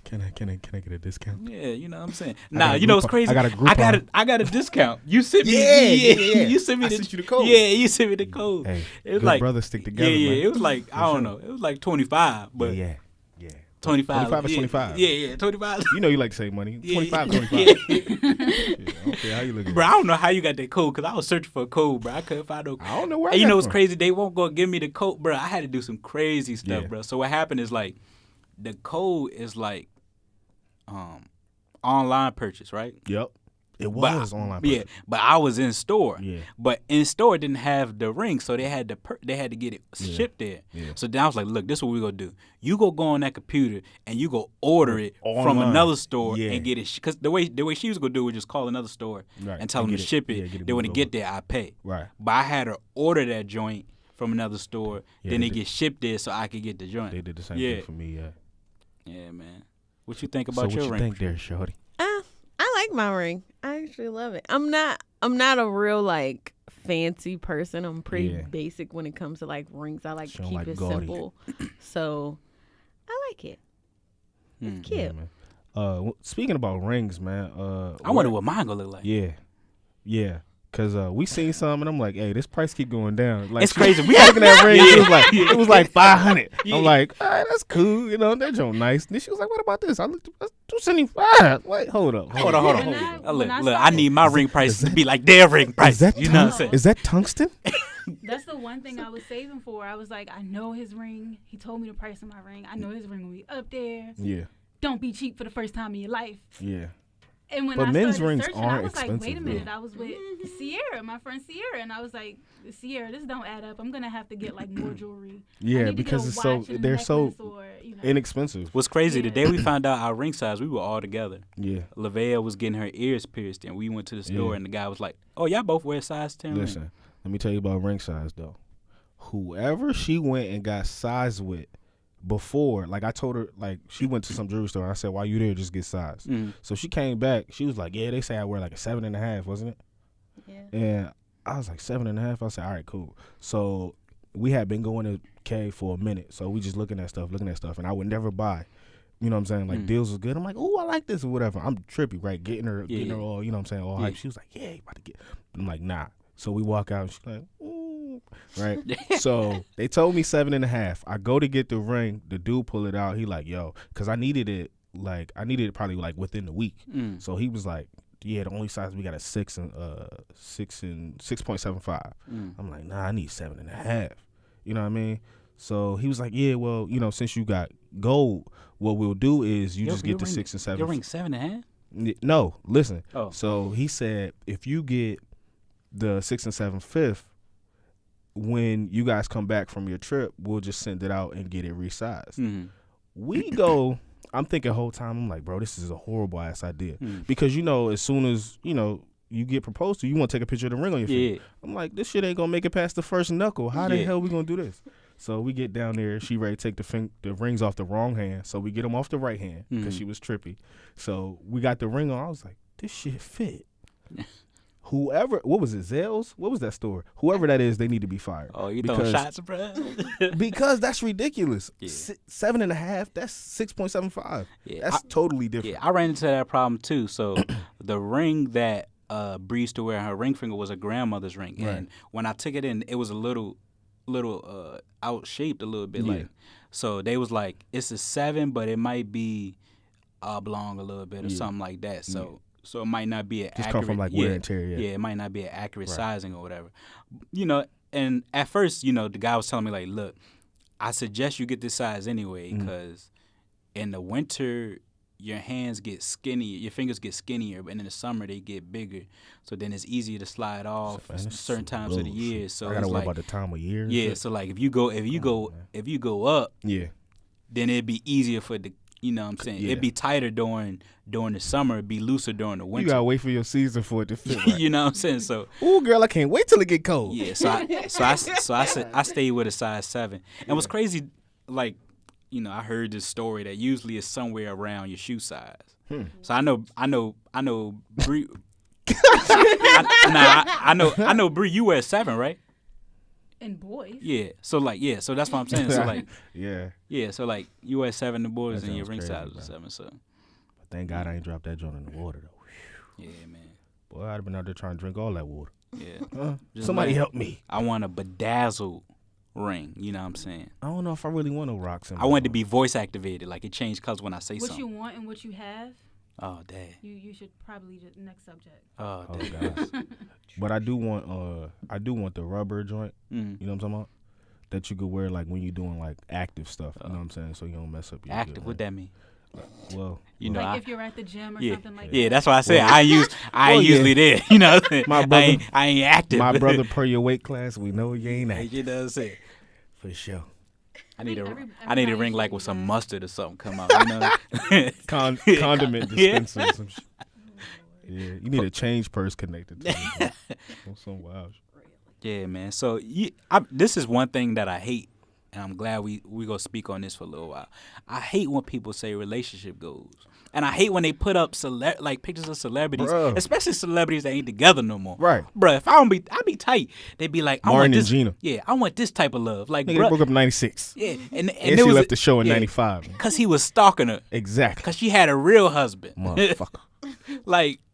Can I get a discount? Yeah, you know what I'm saying? got Nah, a you know what's Groupon. crazy? I got a Groupon. I got a discount. You sent me Yeah. You sent me I the, sent you the code. Yeah, you sent me the code. Hey, it was good like brothers stick together, Yeah, man. it was like I don't know. It was like 25, but Yeah. 25. 25 is yeah, 25. Yeah, 25. You know you like to save money. Yeah, 25, yeah. 25. Shit, I don't care how you look at Bro, it. I don't know how you got that code because I was searching for a code, bro. I couldn't find no. I don't know where I And you got know what's from. crazy? They won't go give me the code, bro. I had to do some crazy stuff, Yeah. bro. So what happened is like, the code is like, online purchase, right? Yep. It was online Yeah, purchase. but I was in store. Yeah. But in store it didn't have the ring, so they had to get it shipped there. Yeah. So then I was like, look, this is what we gonna do. You go on that computer and you go order it from Online. another store Yeah. and get it. Because the way she was gonna do it was just call another store Right. and tell them And to get it. ship it. Yeah, get it Then when it moved get over. there, I pay. Right. But I had her order that joint from another store. Yeah, then they it get shipped there so I could get the joint. They did the same Yeah. thing for me. Yeah. Yeah, man. What you think So about what your you ring? think there, shorty? I like my ring. I actually love it. I'm not a real like fancy person. I'm pretty Yeah. basic when it comes to like rings. I like She to don't keep like it gaudy. simple. So I like it. It's cute. Yeah, man. Speaking about rings, man. I wonder what mine gonna look like. Yeah. Cause we seen some and I'm like, hey, this price keep going down. Like It's crazy. We looking at rings. It was like 500. Yeah. I'm like, all right, that's cool. You know, that joint nice. Then she was like, what about this? I looked, that's 275. Wait, hold up. Hold on. When Look, I I need my ring price to be like their ring price. Is that You know what I'm saying? Is that tungsten? That's the one thing I was saving for. I was like, I know his ring. He told me the price of my ring. I know his ring will be up there. Yeah. Don't be cheap for the first time in your life. Yeah. And when But I men's started rings searching, I aren't was like, wait a expensive, minute. though. I was with Sierra, my friend Sierra, and I was like, Sierra, this don't add up. I'm gonna have to get like more jewelry. I Yeah, need to because get a it's so watch and a they're so necklace or, you know. inexpensive. What's crazy, the Yeah. day we found out our ring size, we were all together. Yeah. Lavelle was getting her ears pierced, and we went to the store, Yeah. and the guy was like, oh, y'all both wear size 10 ring. Listen, let me tell you about ring size though. Whoever she went and got size with before, like I told her, like she went to some jewelry store. And I said, "While you there, just get size." Mhm. So she came back. She was like, "Yeah, they say I wear like a 7.5, wasn't it?" Yeah. And I was like 7.5. I said, "All right, cool." So we had been going to K for a minute, so we just looking at stuff, and I would never buy. You know what I'm saying? Like deals was good. I'm like, "Oh, I like this or whatever." I'm trippy, right? Getting her all, you know what I'm saying, all hype. She was like, "Yeah, you about to get." I'm like, "Nah." So we walk out, and she's like, "Ooh," right? So they told me 7.5. I go to get the ring. The dude pull it out. He like, "Yo," because I needed it probably like within the week. So he was like, "Yeah, the only size we got is 6.75." I'm like, "Nah, I need 7.5." You know what I mean? So he was like, "Yeah, well, you know, since you got gold, what we'll do is you just get the 6 and 7." Your ring 7.5? No, listen. Oh. So he said if you get the 6 and 7/5, when you guys come back from your trip, we'll just send it out and get it resized. Mm-hmm. We go. I'm thinking the whole time. I'm like, bro, this is a horrible ass idea because you know, as soon as you get proposed to, you want to take a picture of the ring on your finger. Yeah. I'm like, this shit ain't gonna make it past the first knuckle. How the Yeah. hell we gonna do this? So we get down there. She ready to take the rings off the wrong hand. So we get them off the right hand because she was trippy. So we got the ring on. I was like, this shit fit. Whoever, what was it, Zales? What was that store? Whoever that is, they need to be fired. Oh, you throwing shots, bro? Because that's ridiculous. Yeah. 7.5, that's 6.75. Yeah, That's totally different. Yeah, I ran into that problem too. So the ring that Bree used to wear on her ring finger was a grandmother's ring, Right. and when I took it in, it was a little out shaped a little bit. Yeah. Like, so they was like, it's a 7, but it might be oblong a little bit or something like that. So. So it might not be an Just accurate. come from like wear and tear. Yeah, it might not be an accurate sizing or whatever. You know, and at first, the guy was telling me like, look, I suggest you get this size anyway, because in the winter your hands get skinnier, your fingers get skinnier, but in the summer they get bigger. So then it's easier to slide off Man, that's certain times of the bullshit. year. So I gotta it's worry like, about the time of year. and yeah. shit. So like if you go up, Yeah. then it'd be easier for the. You know what I'm saying? Yeah. It'd be tighter during the summer. It'd be looser during the You winter. gotta wait for your season for it to fit right. You know what I'm saying? So Ooh, girl, I can't wait till it get cold. yeah, I stayed with a size 7. And what's crazy, like, I heard this story that usually is somewhere around your shoe size. So I know Bree. I know Bree. You wear 7, right? And boys. Yeah. So that's what I'm saying. So like, Yeah. So like, you wear 7 the boys, That and your sounds ring crazy, size is bro. 7. So Thank God I ain't dropped that joint in the water though. yeah, man. Boy, I'd have been out there trying to drink all that water. Yeah. Just Somebody like- help me. I want a bedazzled ring. You know what I'm saying? I don't know if I really want no rocks in I want it to be voice activated, like it changed colors when I say What something. you want and what you have, Oh, dang. you should probably just next subject. Oh, Oh dang. gosh. But I do want the rubber joint. Mm. You know what I'm talking about? That you could wear like when you're doing like active stuff. You know what I'm saying? So you don't mess up your Active. gear, What right? that mean? Well, You know, Like if you're at the gym or yeah, something like yeah. that. That's why I said I ain't Well, yeah. usually there. You know, what I'm saying? My brother- I ain't active. my brother, per your weight class, we know you ain't that You know what I'm saying? for sure. I need a everybody ring like should with do some that. mustard or something come out. You know? Condiment Yeah. dispenser. Or some shit. Yeah, you need a change purse connected to it. Some wild shit. Yeah, man. So this is one thing that I hate, and I'm glad we gonna speak on this for a little while. I hate when people say relationship goals, and I hate when they put up like pictures of celebrities, Bruh. especially celebrities that ain't together no more. Right. Bruh, if I be tight. They be like, I Martin want and this. Gina. Yeah, I want this type of love. Like, Nigga bruh, broke up in 96. yeah, and And there she was left the show in yeah, 95. cause he was stalking her. Exactly. Cause she had a real husband. Motherfucker.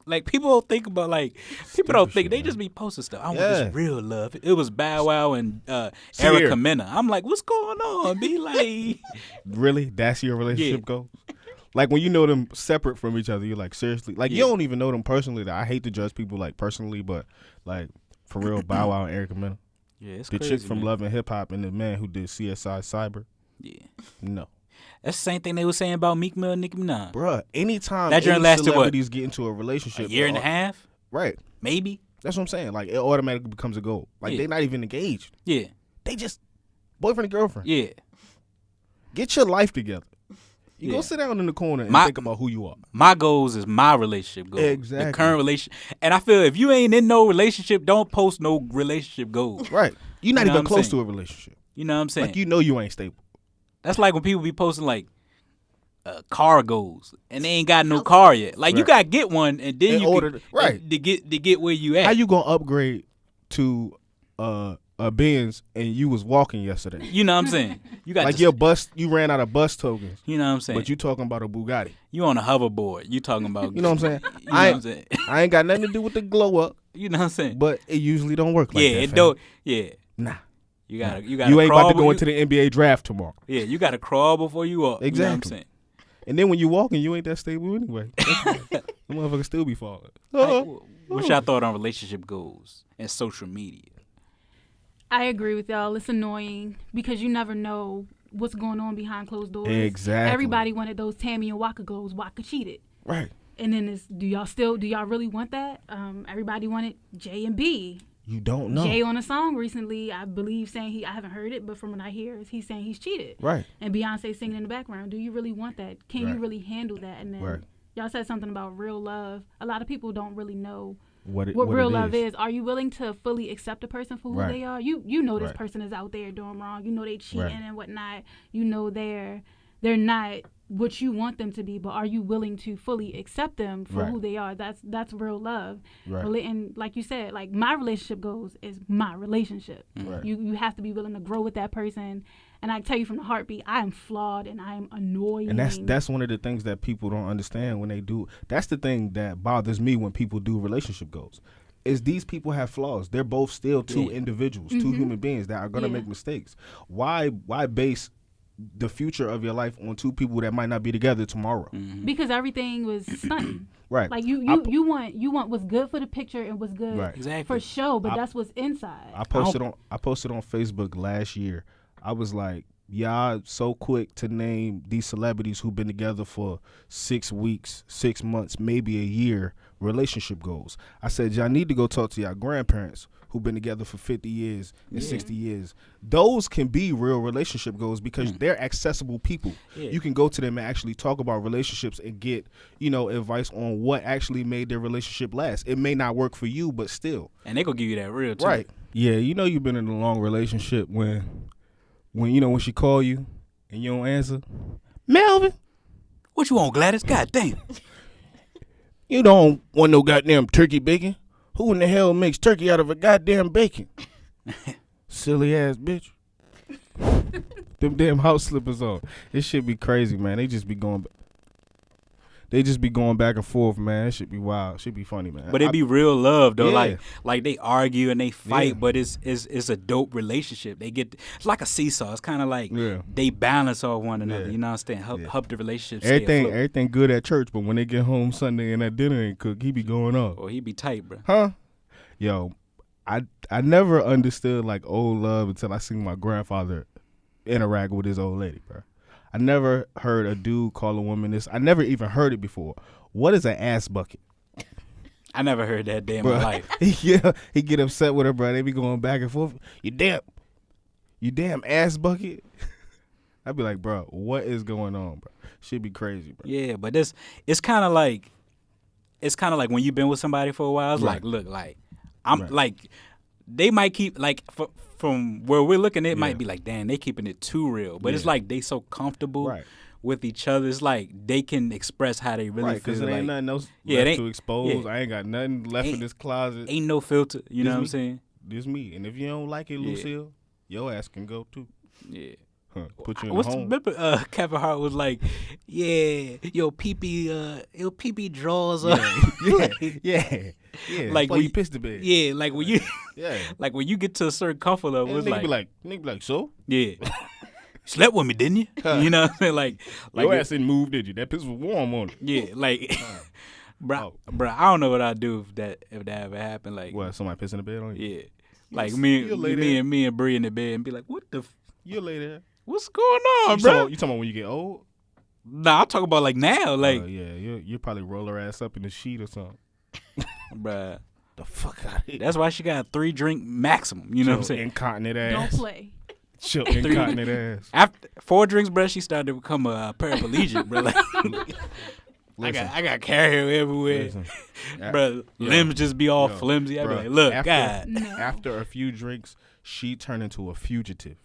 Like people don't think about people don't think shit, they man. just be posting stuff. I want Yeah. this real love. It was Bow Wow and Sierra. Erica Mena. I'm like, what's going on? Be like, Really? That's your relationship Yeah. goal? Like when you know them separate from each other, you're like, seriously? Like you Yeah. don't even know them personally. I hate to judge people like personally, but like for real, Bow Wow and Erica Mena. yeah, it's The crazy, chick from man. Love and Hip Hop and the man who did CSI Cyber. Yeah, No. that's the same thing they were saying about Meek Mill and Nicki Minaj. Bruh, anytime That joint any lasted, what? celebrities get into a relationship. A year and a half, Right. maybe. That's what I'm saying. Like it automatically becomes a goal. Like Yeah. they're not even engaged. Yeah, They just boyfriend and girlfriend. yeah. Get your life together. You Yeah. go sit down in the corner and My- think about who you are. My goals is my relationship goals. Exactly. The current relationship, and I feel if you ain't in no relationship, don't post no relationship goals. Right. You're not You know even what I'm close saying? to a relationship. You know what I'm saying? Like you know you ain't stable. That's like when people be posting like car goals and they ain't got no car yet. Like you Right. gotta get one and then In you order can, to- right. to get where you at. How you gonna upgrade to a Benz and you was walking yesterday? You know what I'm saying? You got Like to, your bus, you ran out of bus tokens, you know what I'm saying? but you talking about a Bugatti. You on a hoverboard. You talking about You know what I'm saying? You know what I'm saying? I ain't got nothing to do with the glow up, You know what I'm saying? but it usually don't work like yeah, that. it fam. don't. Yeah, Nah. you gotta You ain't crawl about to go be- into the NBA draft tomorrow. Yeah, you gotta crawl before you walk. You know what I'm Exactly. saying? And then when you walking, you ain't that stable anyway. The motherfucker still be falling. Like, what's y'all thought on relationship goals and social media? I agree with y'all. It's annoying because you never know what's going on behind closed doors. Exactly. Everybody wanted those Tammy and Waka goals. Waka cheated. Right. And then do y'all really want that? Everybody wanted J and B. You don't know. Jay on a song recently, I believe, saying I haven't heard it, but from what I hear, he's saying he's cheated. Right. And Beyonce singing in the background. Do you really want that? Can you Right. really handle that? And then Right. y'all said something about real love. A lot of people don't really know What what real it love is. Are you willing to fully accept a person for who Right. they are? You know this Right. person is out there doing wrong. You know they cheating Right. and whatnot. You know they're not what you want them to be, but are you willing to fully accept them for Right. who they are? That's real love. Right. And like you said, like my relationship goals is my relationship. Right. You have to be willing to grow with that person. And I tell you from the heartbeat, I am flawed and I am annoying. And that's one of the things that people don't understand when they do. That's the thing that bothers me when people do relationship goals. Is these people have flaws. They're both still two Yeah. individuals, two human beings that are gonna Yeah. make mistakes. Why base the future of your life on two people that might not be together tomorrow? because everything was stunting. Right. Like you want what's good for the picture and what's good Right. Exactly. for show, but that's what's inside. I posted on Facebook last year. I was like, y'all so quick to name these celebrities who've been together for 6 weeks, 6 months, maybe a year, relationship goals. I said, y'all need to go talk to y'all grandparents who've been together for 50 years and 60 years. Those can be real relationship goals because they're accessible people. Yeah. You can go to them and actually talk about relationships and get, advice on what actually made their relationship last. It may not work for you, but still. And they gonna give you that real too. Right. Yeah, you've been in a long relationship when she call you and you don't answer. Melvin, What you want, Gladys? God damn. you don't want no goddamn turkey bacon. Who in the hell makes turkey out of a goddamn bacon? Silly ass bitch. Them damn house slippers on. This shit be crazy, man. They just be going back and forth, man. It should be wild. Should be funny, man. But it be real love though. Yeah. Like they argue and they fight, Yeah. but it's a dope relationship. It's like a seesaw. It's kind of like Yeah. they balance off one another. Yeah. You know what I'm saying? Help the relationship. stay everything afloat. everything good at church, but when they get home Sunday and that dinner ain't cooked, he be going off. Or he be tight, bro. Huh? Yo, I never understood like old love until I seen my grandfather interact with his old lady, bro. I never heard a dude call a woman this. I never even heard it before. What is an ass bucket? I never heard that day in my life. He get upset with her, bro. They be going back and forth. You damn ass bucket. I'd be like, bro, what is going on, bro? Shit be crazy, bro. Yeah, but it's kind of like when you've been with somebody for a while. It's like, look, like I'm like they might keep like from where we're looking, it might be like, damn, they keeping it too real. But it's like they so comfortable with each other. It's like they can express how they really feel. Because it ain't nothing else Yeah, left to expose. I ain't got nothing left in this closet. Ain't no filter. You know what I'm saying? This me. And if you don't like it, Lucille, your ass can go too. Yeah. Huh. Put you in the home. Remember Kevin Hart was like, yeah, your pee-pee draws up. Yeah. Like when you piss the bed. Yeah, like when you like when you get to a certain comfort level, it's nigga be like, so? Yeah. Slept with me, didn't you? You know what I'm saying? Like your ass didn't move, did you? That piss was warm on it. Yeah, like bro, I don't know what I'd do if that ever happened. Like what, somebody piss in the bed on you? Yeah. Like me and Bree in the bed and be like, what the you'll lay there. What's going on, bro? You talking about when you get old? Nah, I'm talking about like now. Like you probably roll her ass up in the sheet or something. Bruh. The fuck out of here. That's why she got a 3-drink maximum. You know what I'm saying? Incontinent ass. Don't play. Chill, incontinent ass. After 4 drinks, bruh, she started to become a paraplegic, bro. Like, I got carry everywhere. Bro, limbs just be all flimsy. I be like, look, after a few drinks, she turned into a fugitive.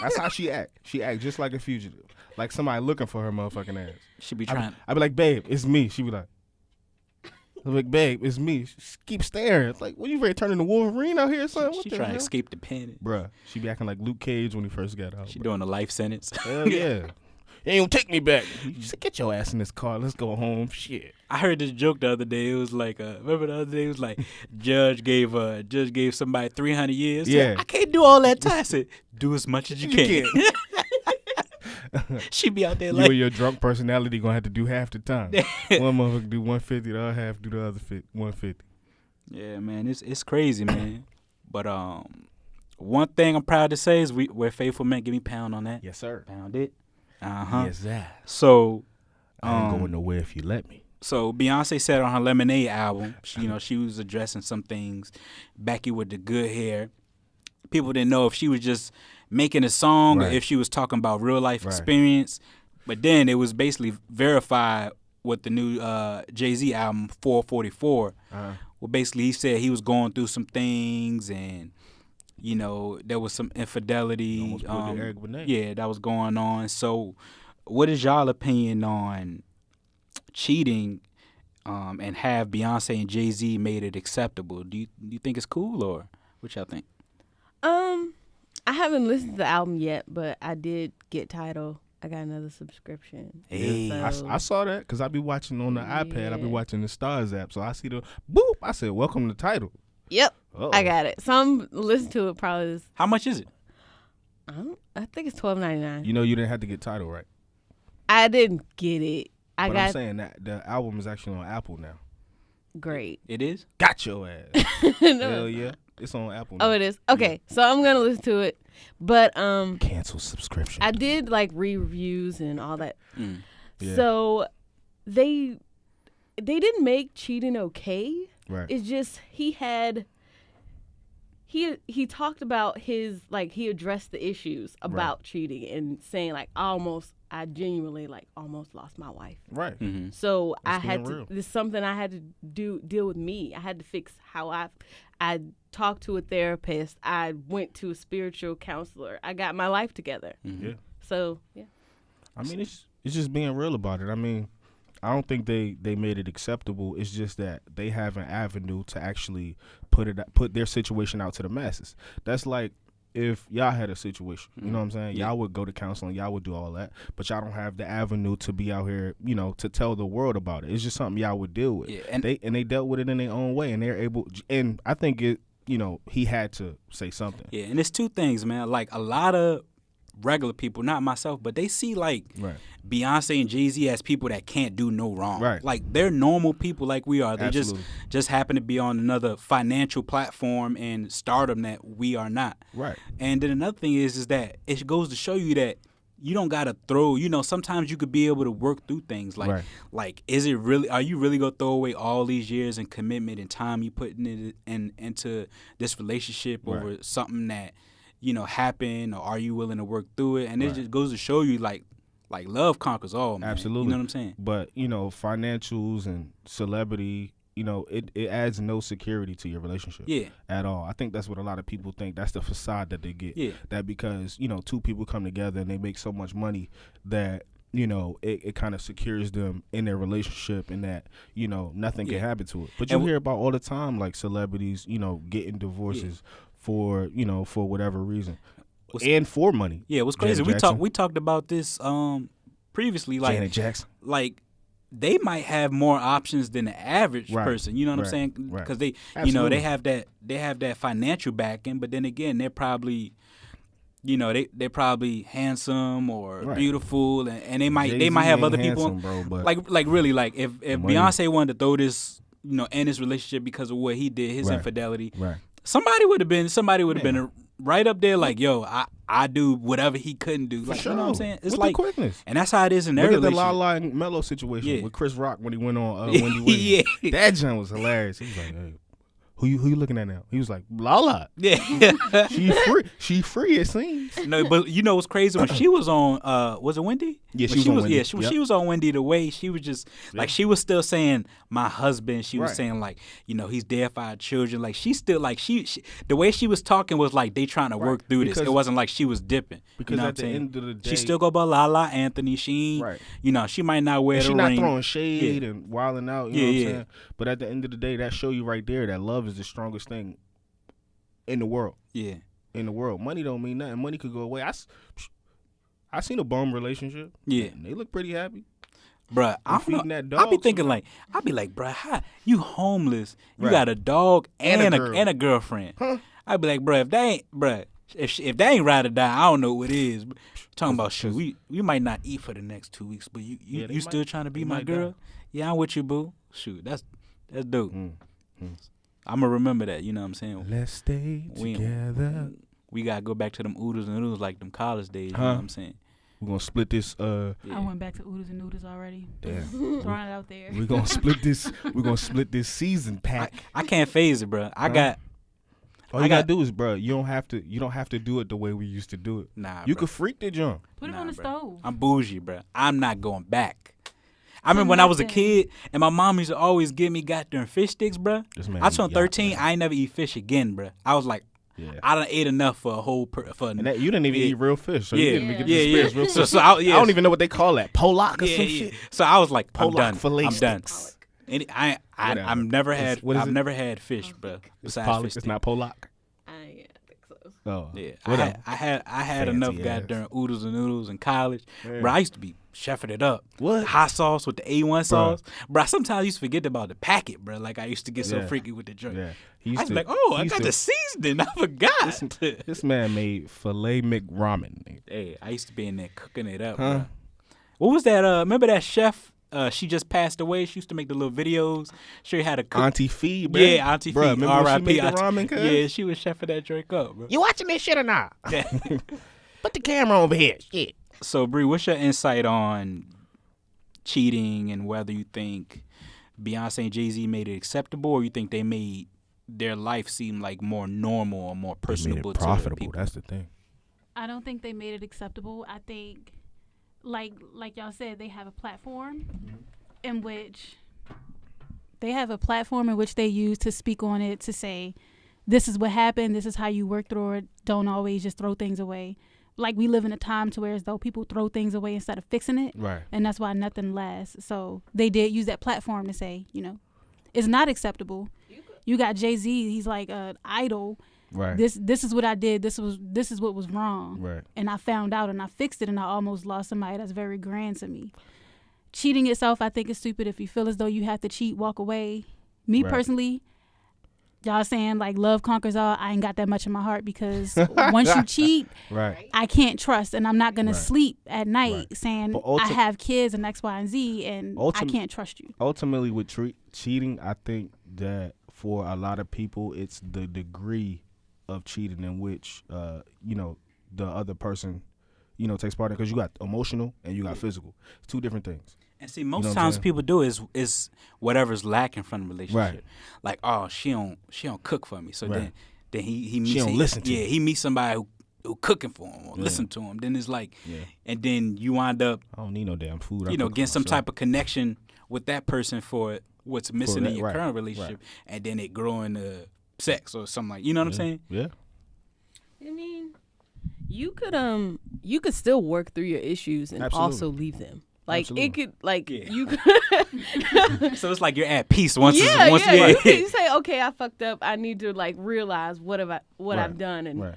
That's how she act. She act just like a fugitive. Like somebody looking for her motherfucking ass. She be trying. I be like, babe, it's me. She be like, babe, it's me. She keep staring. It's like, what, you ready to turn into Wolverine out here or something? She trying to escape the pen. Bruh, she be acting like Luke Cage when he first got out. She doing a life sentence. Hell yeah. You ain't gonna take me back. You said, get your ass in this car. Let's go home. Shit. I heard this joke the other day. It was like, remember the other day? It was like, judge gave somebody 300 years. Yeah. I can't do all that time. I said, do as much as you can. She be out there you like, and your drunk personality gonna have to do half the time. One motherfucker do 150, the other half do the other 150. Yeah, man, it's crazy, man. But one thing I'm proud to say is we're faithful men. Give me a pound on that. Yes, sir. Pound it. Uh-huh. Yes, sir. So I ain't going nowhere if you let me. So Beyonce said on her Lemonade album, she was addressing some things. Becky with the good hair. People didn't know if she was just making a song or if she was talking about real life experience. But then it was basically verified with the new Jay Z album 444. Well, basically he said he was going through some things and there was some infidelity. That was going on. So what is y'all opinion on cheating and have Beyonce and Jay Z made it acceptable? Do you think it's cool or what y'all think? I haven't listened to the album yet, but I did get Tidal. I got another subscription. Hey. So, I saw that because I be watching on the iPad. I be watching the Stars app. So I see the boop. I said, welcome to Tidal. Yep. Uh-oh. I got it. So I'm listening to it probably. How much is it? I think it's $12.99. You know you didn't have to get Tidal, right? I didn't get it. I'm saying that the album is actually on Apple now. Great. It is? Got your ass. No, hell yeah. It's on Apple now. Oh, it is? Okay. Yeah. So I'm going to listen to it. But cancel subscription. I did like reviews and all that. Yeah. So they didn't make cheating okay. Right. It's just he talked about his, like, he addressed the issues about cheating and saying, like, I genuinely, like, almost lost my wife. Right. Mm-hmm. So That's I had being to, real. this is something I had to deal with me. I had to fix how I talked to a therapist. I went to a spiritual counselor. I got my life together. Mm-hmm. Yeah. So, yeah. I mean, it's just being real about it. I mean, I don't think they made it acceptable. It's just that they have an avenue to actually put their situation out to the masses. That's like if y'all had a situation, you know what I'm saying? Yeah. Y'all would go to counseling, y'all would do all that, but y'all don't have the avenue to be out here, to tell the world about it. It's just something y'all would deal with. Yeah, and they dealt with it in their own way, and they're able. And I think it, he had to say something. Yeah, and it's two things, man. Like a lot of regular people, not myself, but they see like Beyonce and Jay Z as people that can't do no wrong. Right. Like they're normal people like we are. They Absolutely. just happen to be on another financial platform and stardom that we are not. Right. And then another thing is that it goes to show you that, you don't gotta throw. Sometimes you could be able to work through things. Like is it really? Are you really gonna throw away all these years and commitment and time you putting into this relationship over something that happened, or are you willing to work through it? And it just goes to show you like love conquers all, man. Absolutely. You know what I'm saying? But financials and celebrity, it adds no security to your relationship. At all. I think that's what a lot of people think. That's the facade that they get. That because two people come together and they make so much money that it kind of secures them in their relationship, and that nothing can happen to it. But you hear about all the time, like celebrities getting divorces for for whatever reason. And for money. Yeah, it was crazy. We talked about this previously. Like Janet Jackson. Like they might have more options than the average person. You know what I'm saying? Because they they have that financial backing, but then again, they're probably they're probably handsome or beautiful, and they might have other people. Bro, but like really, like if Beyonce wanted to throw this end this relationship because of what he did, his infidelity. Somebody would have been right up there, like, yo, I do whatever he couldn't do. Like, sure. You know what I'm saying? It's with like the quickness. And that's how it is in every relationship. relationship. Look at the Lala and Mello situation with Chris Rock when he went on Wendy Williams. That joint was hilarious. He was like, hey, who you looking at now? He was like, Lala. Yeah. She free, it seems. No, but what's crazy, when she was on was it Wendy? Yeah, she was on Wendy. Yeah, she was on Wendy, the way she was just like, she was still saying my husband. She was saying like, he's there for our children. Like she still like she the way she was talking was like they trying to work through this. It wasn't like she was dipping. Because at the end of the day, she still go by Lala Anthony. She ain't, she might not wear the ring. She's not throwing shade and wilding out. You know what I'm saying? But at the end of the day, that show you right there that love is the strongest thing in the world. Yeah. In the world. Money don't mean nothing. Money could go away. I seen a bum relationship. Yeah. And they look pretty happy. Bruh, I be thinking like, bruh, how you homeless? You got a dog and a girlfriend. Huh? I be like, bruh, if they ain't ride or die, I don't know what it is. Talking about shit, we might not eat for the next 2 weeks, but you still trying to be my girl? Die. Yeah, I'm with you, boo. Shoot, that's dope. I'm gonna remember that. You know what I'm saying? Let's stay together. We gotta go back to them oodles and noodles like them college days. You know what I'm saying? We're gonna split this. I went back to oodles and noodles already. Damn. Throwing it out there. We're gonna split this. We're gonna split this season pack. I can't phase it, bro. All you gotta do is, bro. You don't have to do it the way we used to do it. Nah, you could freak the junk. Put it on the stove. I'm bougie, bro. I'm not going back. I remember when I was a kid and my mom used to always give me goddamn fish sticks, bro. I turned 13. I ain't never eat fish again, bro. I was like, I done ate enough for a whole and you didn't even eat real fish, so you didn't even get the experience real fish. So I don't even know what they call that, Pollock or some shit. So I was like, Pollock fillet sticks. I've never had fish, bro. Besides fish, it's not Pollock. Oh yeah, I had enough goddamn oodles and noodles in college, bro. I used to be chefing it up. What? Hot sauce with the A1 sauce, bro. Sometimes I used to forget about the packet, bro. Like I used to get so freaky with the drink. Yeah. I was like, I got the seasoning. I forgot. This man made filet McRamen. Hey, I used to be in there cooking it up. Bro. What was that? Remember that chef? She just passed away. She used to make the little videos. She had a cook. Auntie Fee, bro. Yeah, Auntie Fee. R.I.P. Ramen, cuz? Yeah, she was chefing that drink up, bro. You watching this shit or not? Put the camera over here. Shit. So, Bree, what's your insight on cheating and whether you think Beyonce and Jay Z made it acceptable, or you think they made their life seem like more normal or more personable? They made it profitable. To people? That's the thing. I don't think they made it acceptable. I think, like y'all said, they have a platform in which they use to speak on it, to say, this is what happened, this is how you work through it. Don't always just throw things away. Like, we live in a time to where as though people throw things away instead of fixing it. Right. And that's why nothing lasts. So they did use that platform to say, it's not acceptable. You got Jay Z, he's like an idol. Right. This is what I did. This is what was wrong. Right. And I found out and I fixed it, and I almost lost somebody that's very grand to me. Cheating itself, I think, is stupid. If you feel as though you have to cheat, walk away. Me personally, y'all saying like love conquers all. I ain't got that much in my heart, because once you cheat, I can't trust, and I'm not gonna sleep at night saying I have kids and X, Y, and Z, and I can't trust you. Ultimately, with cheating, I think that for a lot of people, it's the degree of cheating in which the other person takes part in, because you got emotional and you got physical. It's two different things. And see, most times people do is whatever's lacking from the relationship. Right. Like, oh, she don't cook for me. So Right. then he meets, She don't listen to him. he meets somebody who cooking for him or listen to him. Then it's like, and then you wind up, I don't need no damn food. getting some type of connection with that person for what's missing in your current relationship, and then it grow into sex or something like, you know what I'm saying? Yeah. I mean, you could still work through your issues and also leave them. Like it could, like you could. So it's like you're at peace once. You say, okay, I fucked up. I need to like realize what I've done, and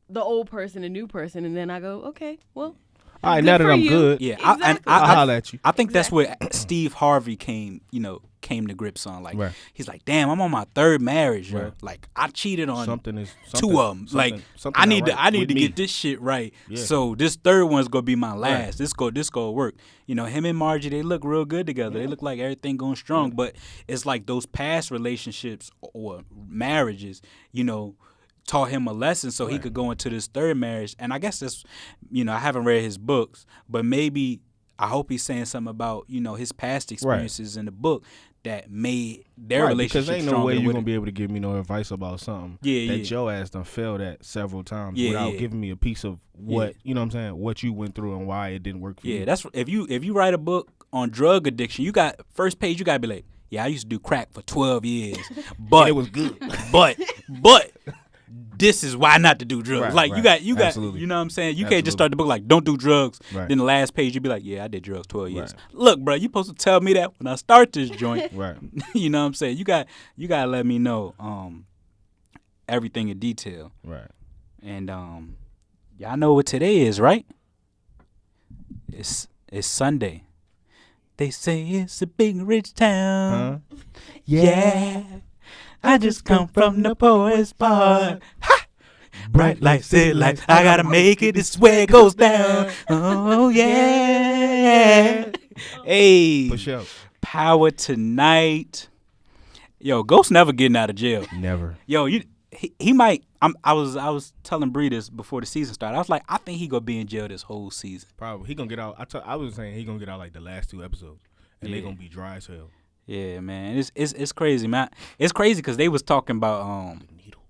the old person, the new person, and then I go, okay, well. All right, now that I'm good, exactly. I'll holler at you. I think that's where Steve Harvey came to grips on. Like, he's like, damn, I'm on my third marriage. Right. Like, I cheated on two of them. Like, I need to get this shit right. Yeah. So this third one's gonna be my last. This go work. Him and Margie, they look real good together. They look like everything going strong. But it's like those past relationships or marriages, taught him a lesson so he could go into this third marriage. And I guess that's, I haven't read his books, but maybe I hope he's saying something about, his past experiences in the book that made their relationship stronger. Because ain't no way you're going to be able to give me no advice about something that your ass done failed at several times without giving me a piece of what, you know what I'm saying, what you went through and why it didn't work for you. Yeah, that's if you write a book on drug addiction, you got first page, you got to be like, yeah, I used to do crack for 12 years, but it was good. But this is why not to do drugs. You got, Absolutely. you know what I'm saying? You can't just start the book like, don't do drugs. Right. Then the last page, you be like, yeah, I did drugs 12 years. Right. Look, bro, you supposed to tell me that when I start this joint. Right. You know what I'm saying? You got to let me know everything in detail. Right. And y'all know what today is, right? It's Sunday. They say it's a big rich town. Huh? Yeah. I just come from the poorest part. Ha! Bright lights, city lights. I gotta make it. This way it goes down. Oh yeah. Hey. Push up. Power tonight. Yo, Ghost never getting out of jail. Never. Yo, he might. I was telling Bree this before the season started. I was like, I think he gonna be in jail this whole season. Probably. He gonna get out. I was saying he gonna get out like the last 2 episodes, and they gonna be dry as hell. Yeah, man, it's crazy, man. It's crazy because they was talking about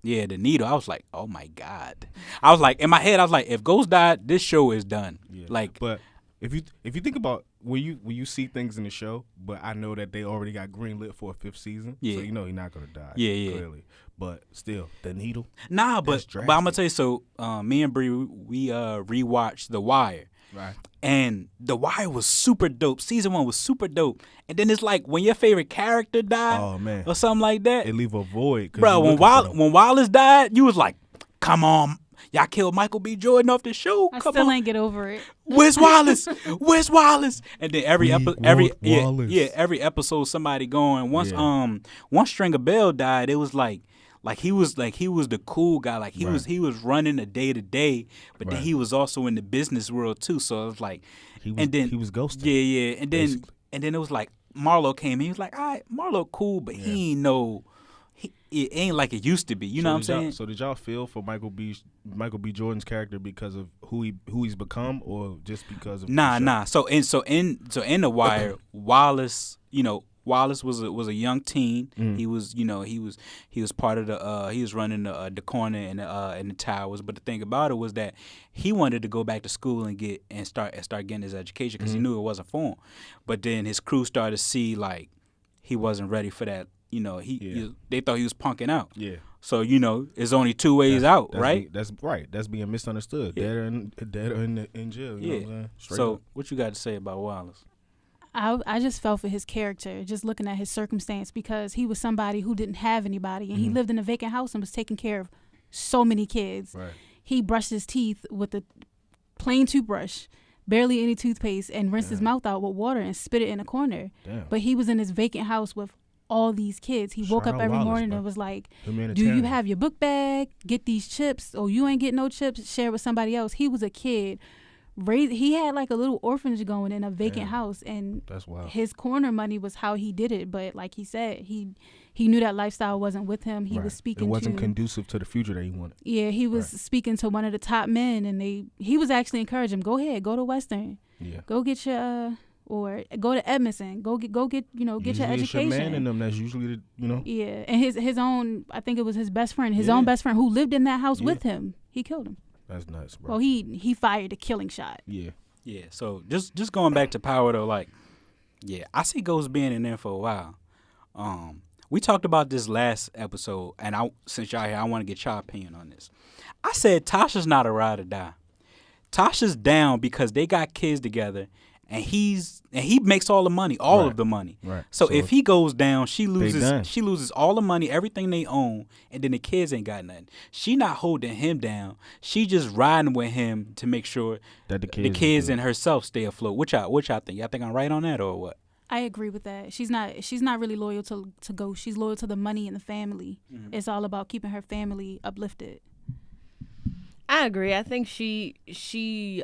the needle. I was like, oh my god. I was like, in my head, I was like, if Ghost died, this show is done. Yeah. Like, but if you think about when you see things in the show, but I know that they already got greenlit for a 5th season, so he's not gonna die. Yeah, clearly. But still, the needle. Nah, but I'm gonna tell you. So, me and Bree, we rewatched The Wire. Right. And The Wire was super dope. Season 1 was super dope. And then it's like when your favorite character died or something like that. It leave a void. Bro, when Wallace died, you was like, come on. Y'all killed Michael B. Jordan off the show. I still ain't get over it. Where's Wallace? Where's Wallace? And then every episode somebody going. Once Stringer Bell died, it was like he was the cool guy. Like he was running a day to day, but then he was also in the business world too. So it was like, he was ghosting. Yeah. And then it was like Marlo came in. He was like, all right, Marlo cool, but he ain't no. It ain't like it used to be. You know what I'm saying? So did y'all feel for Michael B. Jordan's character because of who he's become, or just because of Nah. So in The Wire, Wallace, Wallace was a young teen. Mm. He was part of the he was running the corner in the towers. But the thing about it was that he wanted to go back to school and start getting his education because he knew it wasn't for him. But then his crew started to see like he wasn't ready for that. They thought he was punking out. Yeah. So it's only 2 ways out, right? That's right. That's being misunderstood. Yeah. Dead or in jail. You know what I'm saying? So up. What you got to say about Wallace? I just felt for his character, just looking at his circumstance, because he was somebody who didn't have anybody, and he lived in a vacant house and was taking care of so many kids. Right. He brushed his teeth with a plain toothbrush, barely any toothpaste, and rinsed his mouth out with water and spit it in a corner. Damn. But he was in his vacant house with all these kids. He woke up every morning and was like, do you have your book bag? Get these chips. Oh, you ain't get no chips? Share with somebody else. He was a kid he had like a little orphanage going in a vacant house, and That's wild. his corner money was how he did it. But like he said, he knew that lifestyle wasn't with him. He was speaking It wasn't to conducive to the future that he wanted. yeah, he was speaking to one of the top men, and he was actually encouraging him, go ahead, go to Western, go get your or go to Edmondson, go get get your education. It's your man in them that's usually Yeah, and his own, I think it was his best friend, his own best friend who lived in that house with him. He killed him. That's nuts, bro. Well, he fired a killing shot. Yeah. Yeah. So just going back to Power though, like, yeah, I see Ghost being in there for a while. We talked about this last episode, and since y'all here, I want to get y'all opinion on this. I said Tasha's not a ride or die. Tasha's down because they got kids together, and he makes all the money, all of the money. Right. So if he goes down, she done. loses all the money, everything they own, and then the kids ain't got nothing. She not holding him down. She just riding with him to make sure that the kids and herself stay afloat. Which I think? Y'all think I'm right on that or what? I agree with that. She's not really loyal to Ghost. She's loyal to the money and the family. Mm-hmm. It's all about keeping her family uplifted. I agree. I think she's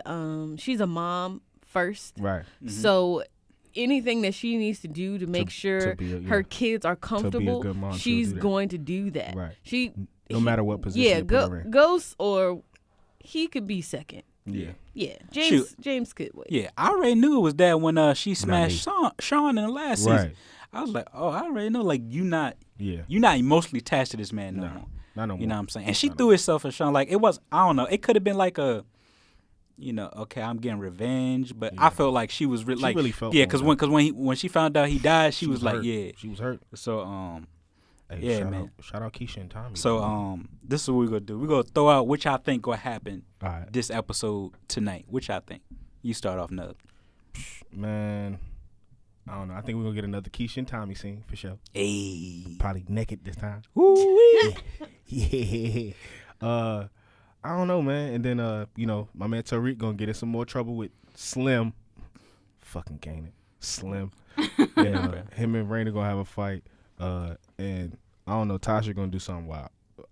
a mom first. Right. Mm-hmm. So anything that she needs to do to make sure her kids are comfortable, she's going to do that. Right. No matter what position you put her in. Ghost or he could be second. Yeah. Yeah. James could wait. Yeah, I already knew it was that when she smashed Sean in the last season. I was like, oh, I already know. Like, you're not emotionally attached to this man no more. Not no more. You know what I'm saying? And she threw herself at Sean. Like, it was, I don't know. It could have been like a, okay, I'm getting revenge. But I felt like she was she really felt because when she found out he died, she was like, hurt. yeah. She was hurt. So, hey, yeah, man. Shout out Keisha and Tommy. So, this is what we're going to do. We're going to throw out which I think will happen this episode tonight. Which I think. You start off, Nub. Man, I don't know. I think we're going to get another Keisha and Tommy scene for sure. Hey. Probably naked this time. Woo-wee. Yeah. I don't know, man. And then, my man Tariq going to get in some more trouble with Slim. Fucking Kanan. Slim. And him and Raina going to have a fight. And I don't know, Tasha gonna do something wild.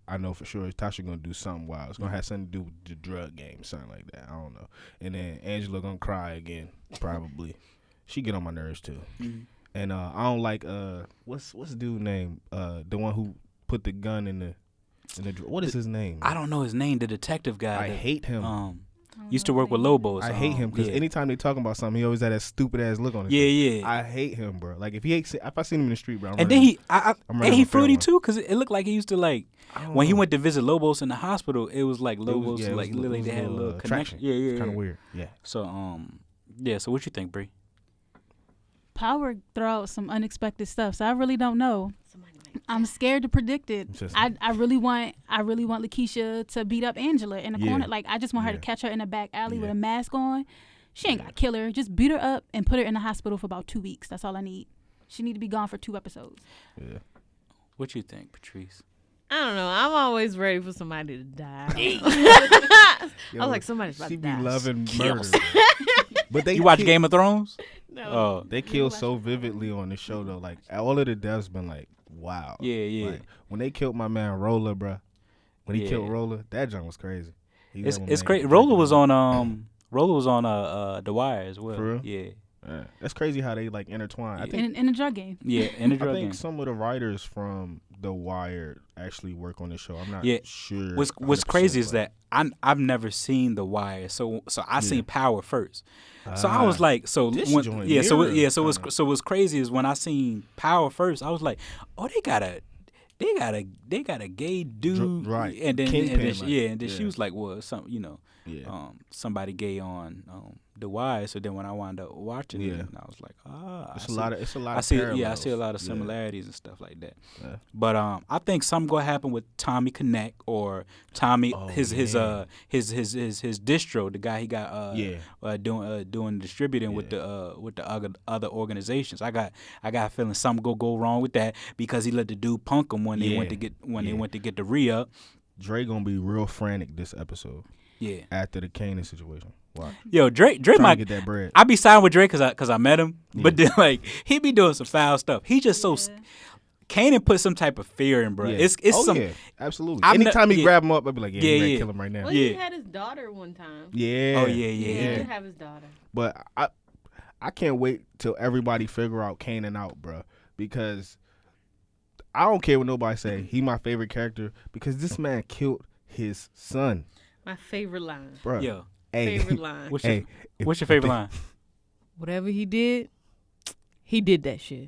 I know for sure Tasha gonna do something wild. It's gonna have something to do with the drug game, something like that. I don't know. And then Angela gonna cry again, probably. She get on my nerves too. Mm-hmm. And I don't like what's the dude name? The one who put the gun in the what is his name? I don't know his name. The detective guy. I hate him. Used to work with Lobos. I hate him because anytime they talking about something, he always had that stupid ass look on his face. Yeah. I hate him, bro. Like if I seen him in the street, bro. And then he fruity too, because it looked like he used to like when he went to visit Lobos in the hospital. It was like Lobos, literally they had a little connection. Yeah, it's kind of weird. Yeah. So So what you think, Bree? Power throw out some unexpected stuff, so I really don't know. I'm scared to predict it. I really want Lakeisha to beat up Angela in the corner. Like I just want her to catch her in the back alley with a mask on. She ain't got to kill her. Just beat her up and put her in the hospital for about 2 weeks. That's all I need. She need to be gone for 2 episodes. Yeah. What you think, Patrice? I don't know. I'm always ready for somebody to die. I was like, somebody's about to die. She be loving murder. But you watch Game of Thrones? No. They kill so vividly on the show though. Like all of the deaths been like, wow. Yeah. Like, when they killed my man Roller, bruh. When he killed Roller, that junk was crazy. It's crazy. Roller was on The Wire as well. For real? Yeah. That's crazy how they like intertwine. I think in a drug game. Yeah, in a drug game. I think some of the writers from The Wire actually work on the show. I'm not sure. What's crazy is that I've never seen The Wire, so I seen Power first. So I was like, so what's crazy is when I seen Power first, I was like, oh, they got a gay dude, right? And then she was like, well, somebody gay on The Wire. So then when I wound up watching it, I was like, it's a lot of I see a lot of similarities and stuff like that. Yeah. But I think something gonna happen with Tommy Connect or Tommy his distro, the guy he got doing distributing with the other organizations. I got a feeling something go wrong with that because he let the dude punk him when they went to get the re-up. Dre gonna be real frantic this episode. Yeah. After the Kanan situation. Wow. Yo, Drake might get that bread. I be siding with Drake because I met him, but then like he be doing some foul stuff. He just so Kanan put some type of fear in, bro. Yeah. It's some. Yeah, absolutely. I'm Anytime not- he yeah. grab him up, I'd be like, yeah, Yeah, you yeah. kill him right now. Well, he Yeah. had his daughter one time. Yeah. Oh yeah, He yeah. did have his daughter. But I can't wait till everybody figure out Kanan out, bro. Because I don't care what nobody say. He my favorite character because this man killed his son, My favorite line. bro. Yo, Hey, Favorite line. what's your, hey, if- what's your favorite line? Whatever he did that shit.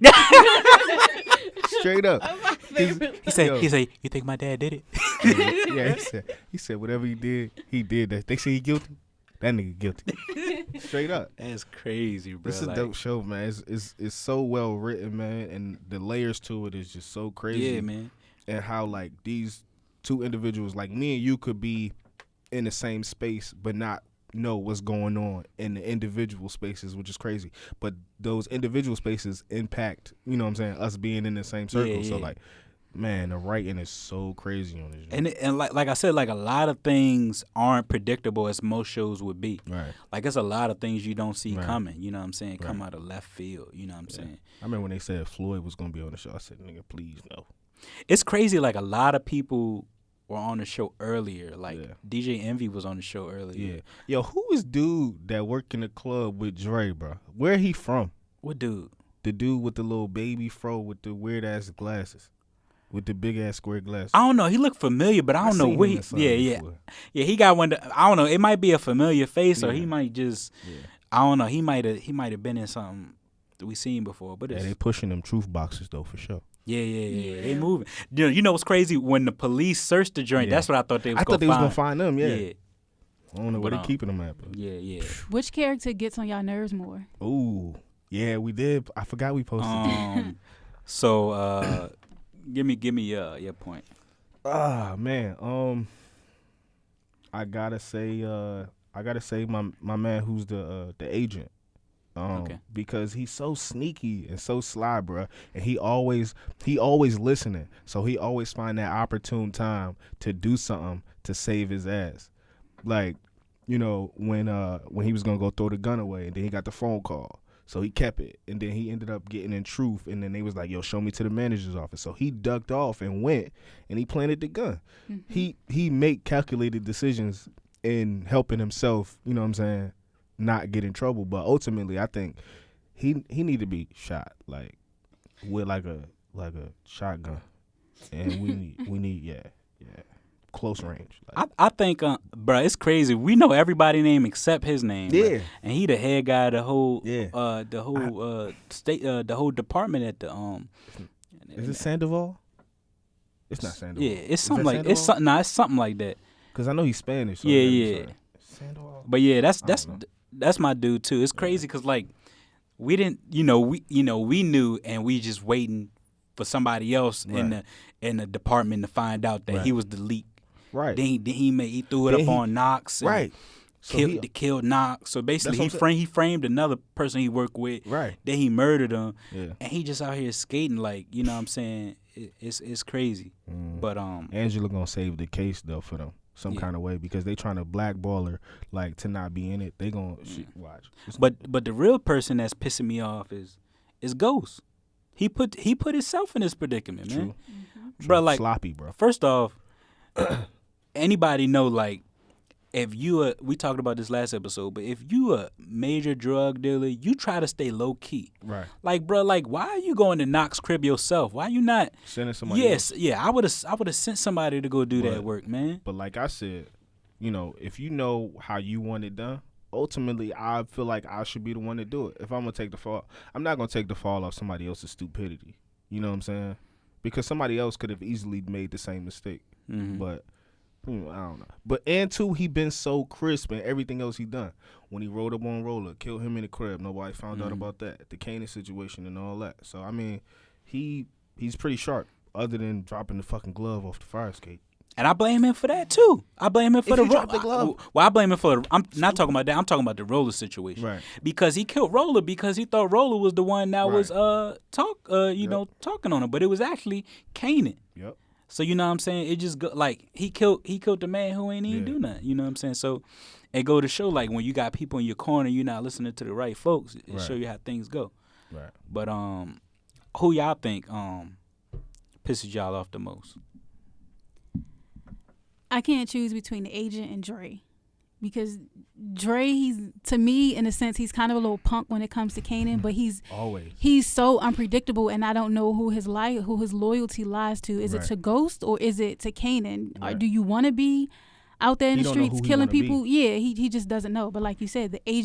straight up. My favorite. He said, Yo. you think my dad did it? Yeah, he said whatever he did that. They say he guilty. That nigga guilty. Straight up. That's crazy, bro. This is a Like, dope show, man. It's so well written, man, and the layers to it is just so crazy. Yeah, man. And how like these two individuals, like me and you, could be in the same space but not know what's going on in the individual spaces, which is crazy. But those individual spaces impact, you know what I'm saying, us being in the same circle. So yeah. like, man, the writing is so crazy on this. And like I said, like a lot of things aren't predictable as most shows would be. Right. Like it's a lot of things you don't see Right. coming. You know what I'm saying? Come Right. out of left field. You know what I'm saying? I remember when they said Floyd was gonna be on the show. I said, nigga, please no. It's crazy. Like a lot of people were on the show earlier. Like Yeah. DJ Envy was on the show earlier. Yeah. Yo, who is dude that work in the club with Dre, bro? Where he from? What dude? The dude with the little baby fro with the weird ass glasses. With the big ass square glasses. I don't know. He looked familiar, but I don't know seen where. him He, in something yeah. before. Yeah. He got one. I don't know. It might be a familiar face, or Yeah. he might just. Yeah. I don't know. He might have been in something that we seen before. But Yeah, it's, they pushing them truth boxes though for sure. yeah. They moving. You know what's crazy? When the police searched the joint, Yeah. that's what I thought they was I gonna thought they was find. gonna find them. Yeah. Yeah. I don't know where But, they keeping them at. But. Yeah. Which character gets on y'all nerves more? Ooh, yeah, we did. I forgot we posted. So give me your point. Ah man, I gotta say my man who's the agent. Okay. Because he's so sneaky and so sly, bruh. And he always listening. So he always find that opportune time to do something to save his ass. Like, you know, when he was gonna go throw the gun away and then he got the phone call. So he kept it, and then he ended up getting in truth, and then they was like, yo, show me to the manager's office. So he ducked off and went, and he planted the gun. Mm-hmm. He make calculated decisions in helping himself, you know what I'm saying, not get in trouble. But ultimately, I think he need to be shot, like, with like a shotgun. And we need yeah. Close range. Like, I think, bro, it's crazy. We know everybody name except his name. Yeah. Bruh. And he the head guy. The whole, Yeah. state, the whole department at the is it Sandoval? It's not Sandoval. Yeah, it's something like it's something. Nah, it's something like that. Because I know he's Spanish. So Yeah. Sandoval. But yeah, I don't know. that's my dude too. It's crazy because like we didn't, we knew, and we just waiting for somebody else in the department to find out that he was the leak. Right. Then he threw it Then up he- on Knox. And Right. So killed Knox. So basically, That's what I'm he framed another person he worked with. Right. Then he murdered him. Yeah. And he just out here skating like, you know what I'm saying? It's crazy. But Angela gonna save the case though for them some Yeah. kind of way because they trying to blackball her like to not be in it. They gonna watch. but the real person that's pissing me off is Ghost. He put himself in this predicament, man. True. Bro, like sloppy, bro. first off, anybody know like if you we talked about this last episode, but if you a major drug dealer, you try to stay low key. Right. Like, bro, like why are you going to Knox crib yourself? Why you not? Sending somebody. Yes, else. yeah, I would have sent somebody to go do that work, man. But like I said, if you know how you want it done, ultimately I feel like I should be the one to do it. If I'm gonna take the fall, I'm not gonna take the fall off somebody else's stupidity. You know what I'm saying? Because somebody else could have easily made the same mistake. But I don't know. But and two, he been so crisp in everything else he done. When he rolled up on Roller, killed him in the crib, nobody found out about that. The Kanan situation and all that. So I mean, he's pretty sharp. Other than dropping the fucking glove off the fire escape. And I blame him for that too. I blame him for If the he dropped the glove. Well, I blame him for. I'm not talking about that. I'm talking about the Roller situation. Right. Because he killed Roller because he thought Roller was the one that was talking on him, but it was actually Kanan. Yep. So you know what I'm saying? It just like he killed the man who ain't even Yeah. do nothing. You know what I'm saying? So it go to show like when you got people in your corner, you're not listening to the right folks. It Right. show you how things go. Right. But who y'all think pisses y'all off the most? I can't choose between the agent and Dre, because Dre, he's, to me, in a sense, he's kind of a little punk when it comes to Kanan, but he's so unpredictable, and I don't know who his loyalty lies to. Is it to Ghost or is it to Kanan? Or do you want to be out there in the streets killing people? Yeah, he just doesn't know. But like you said, the agent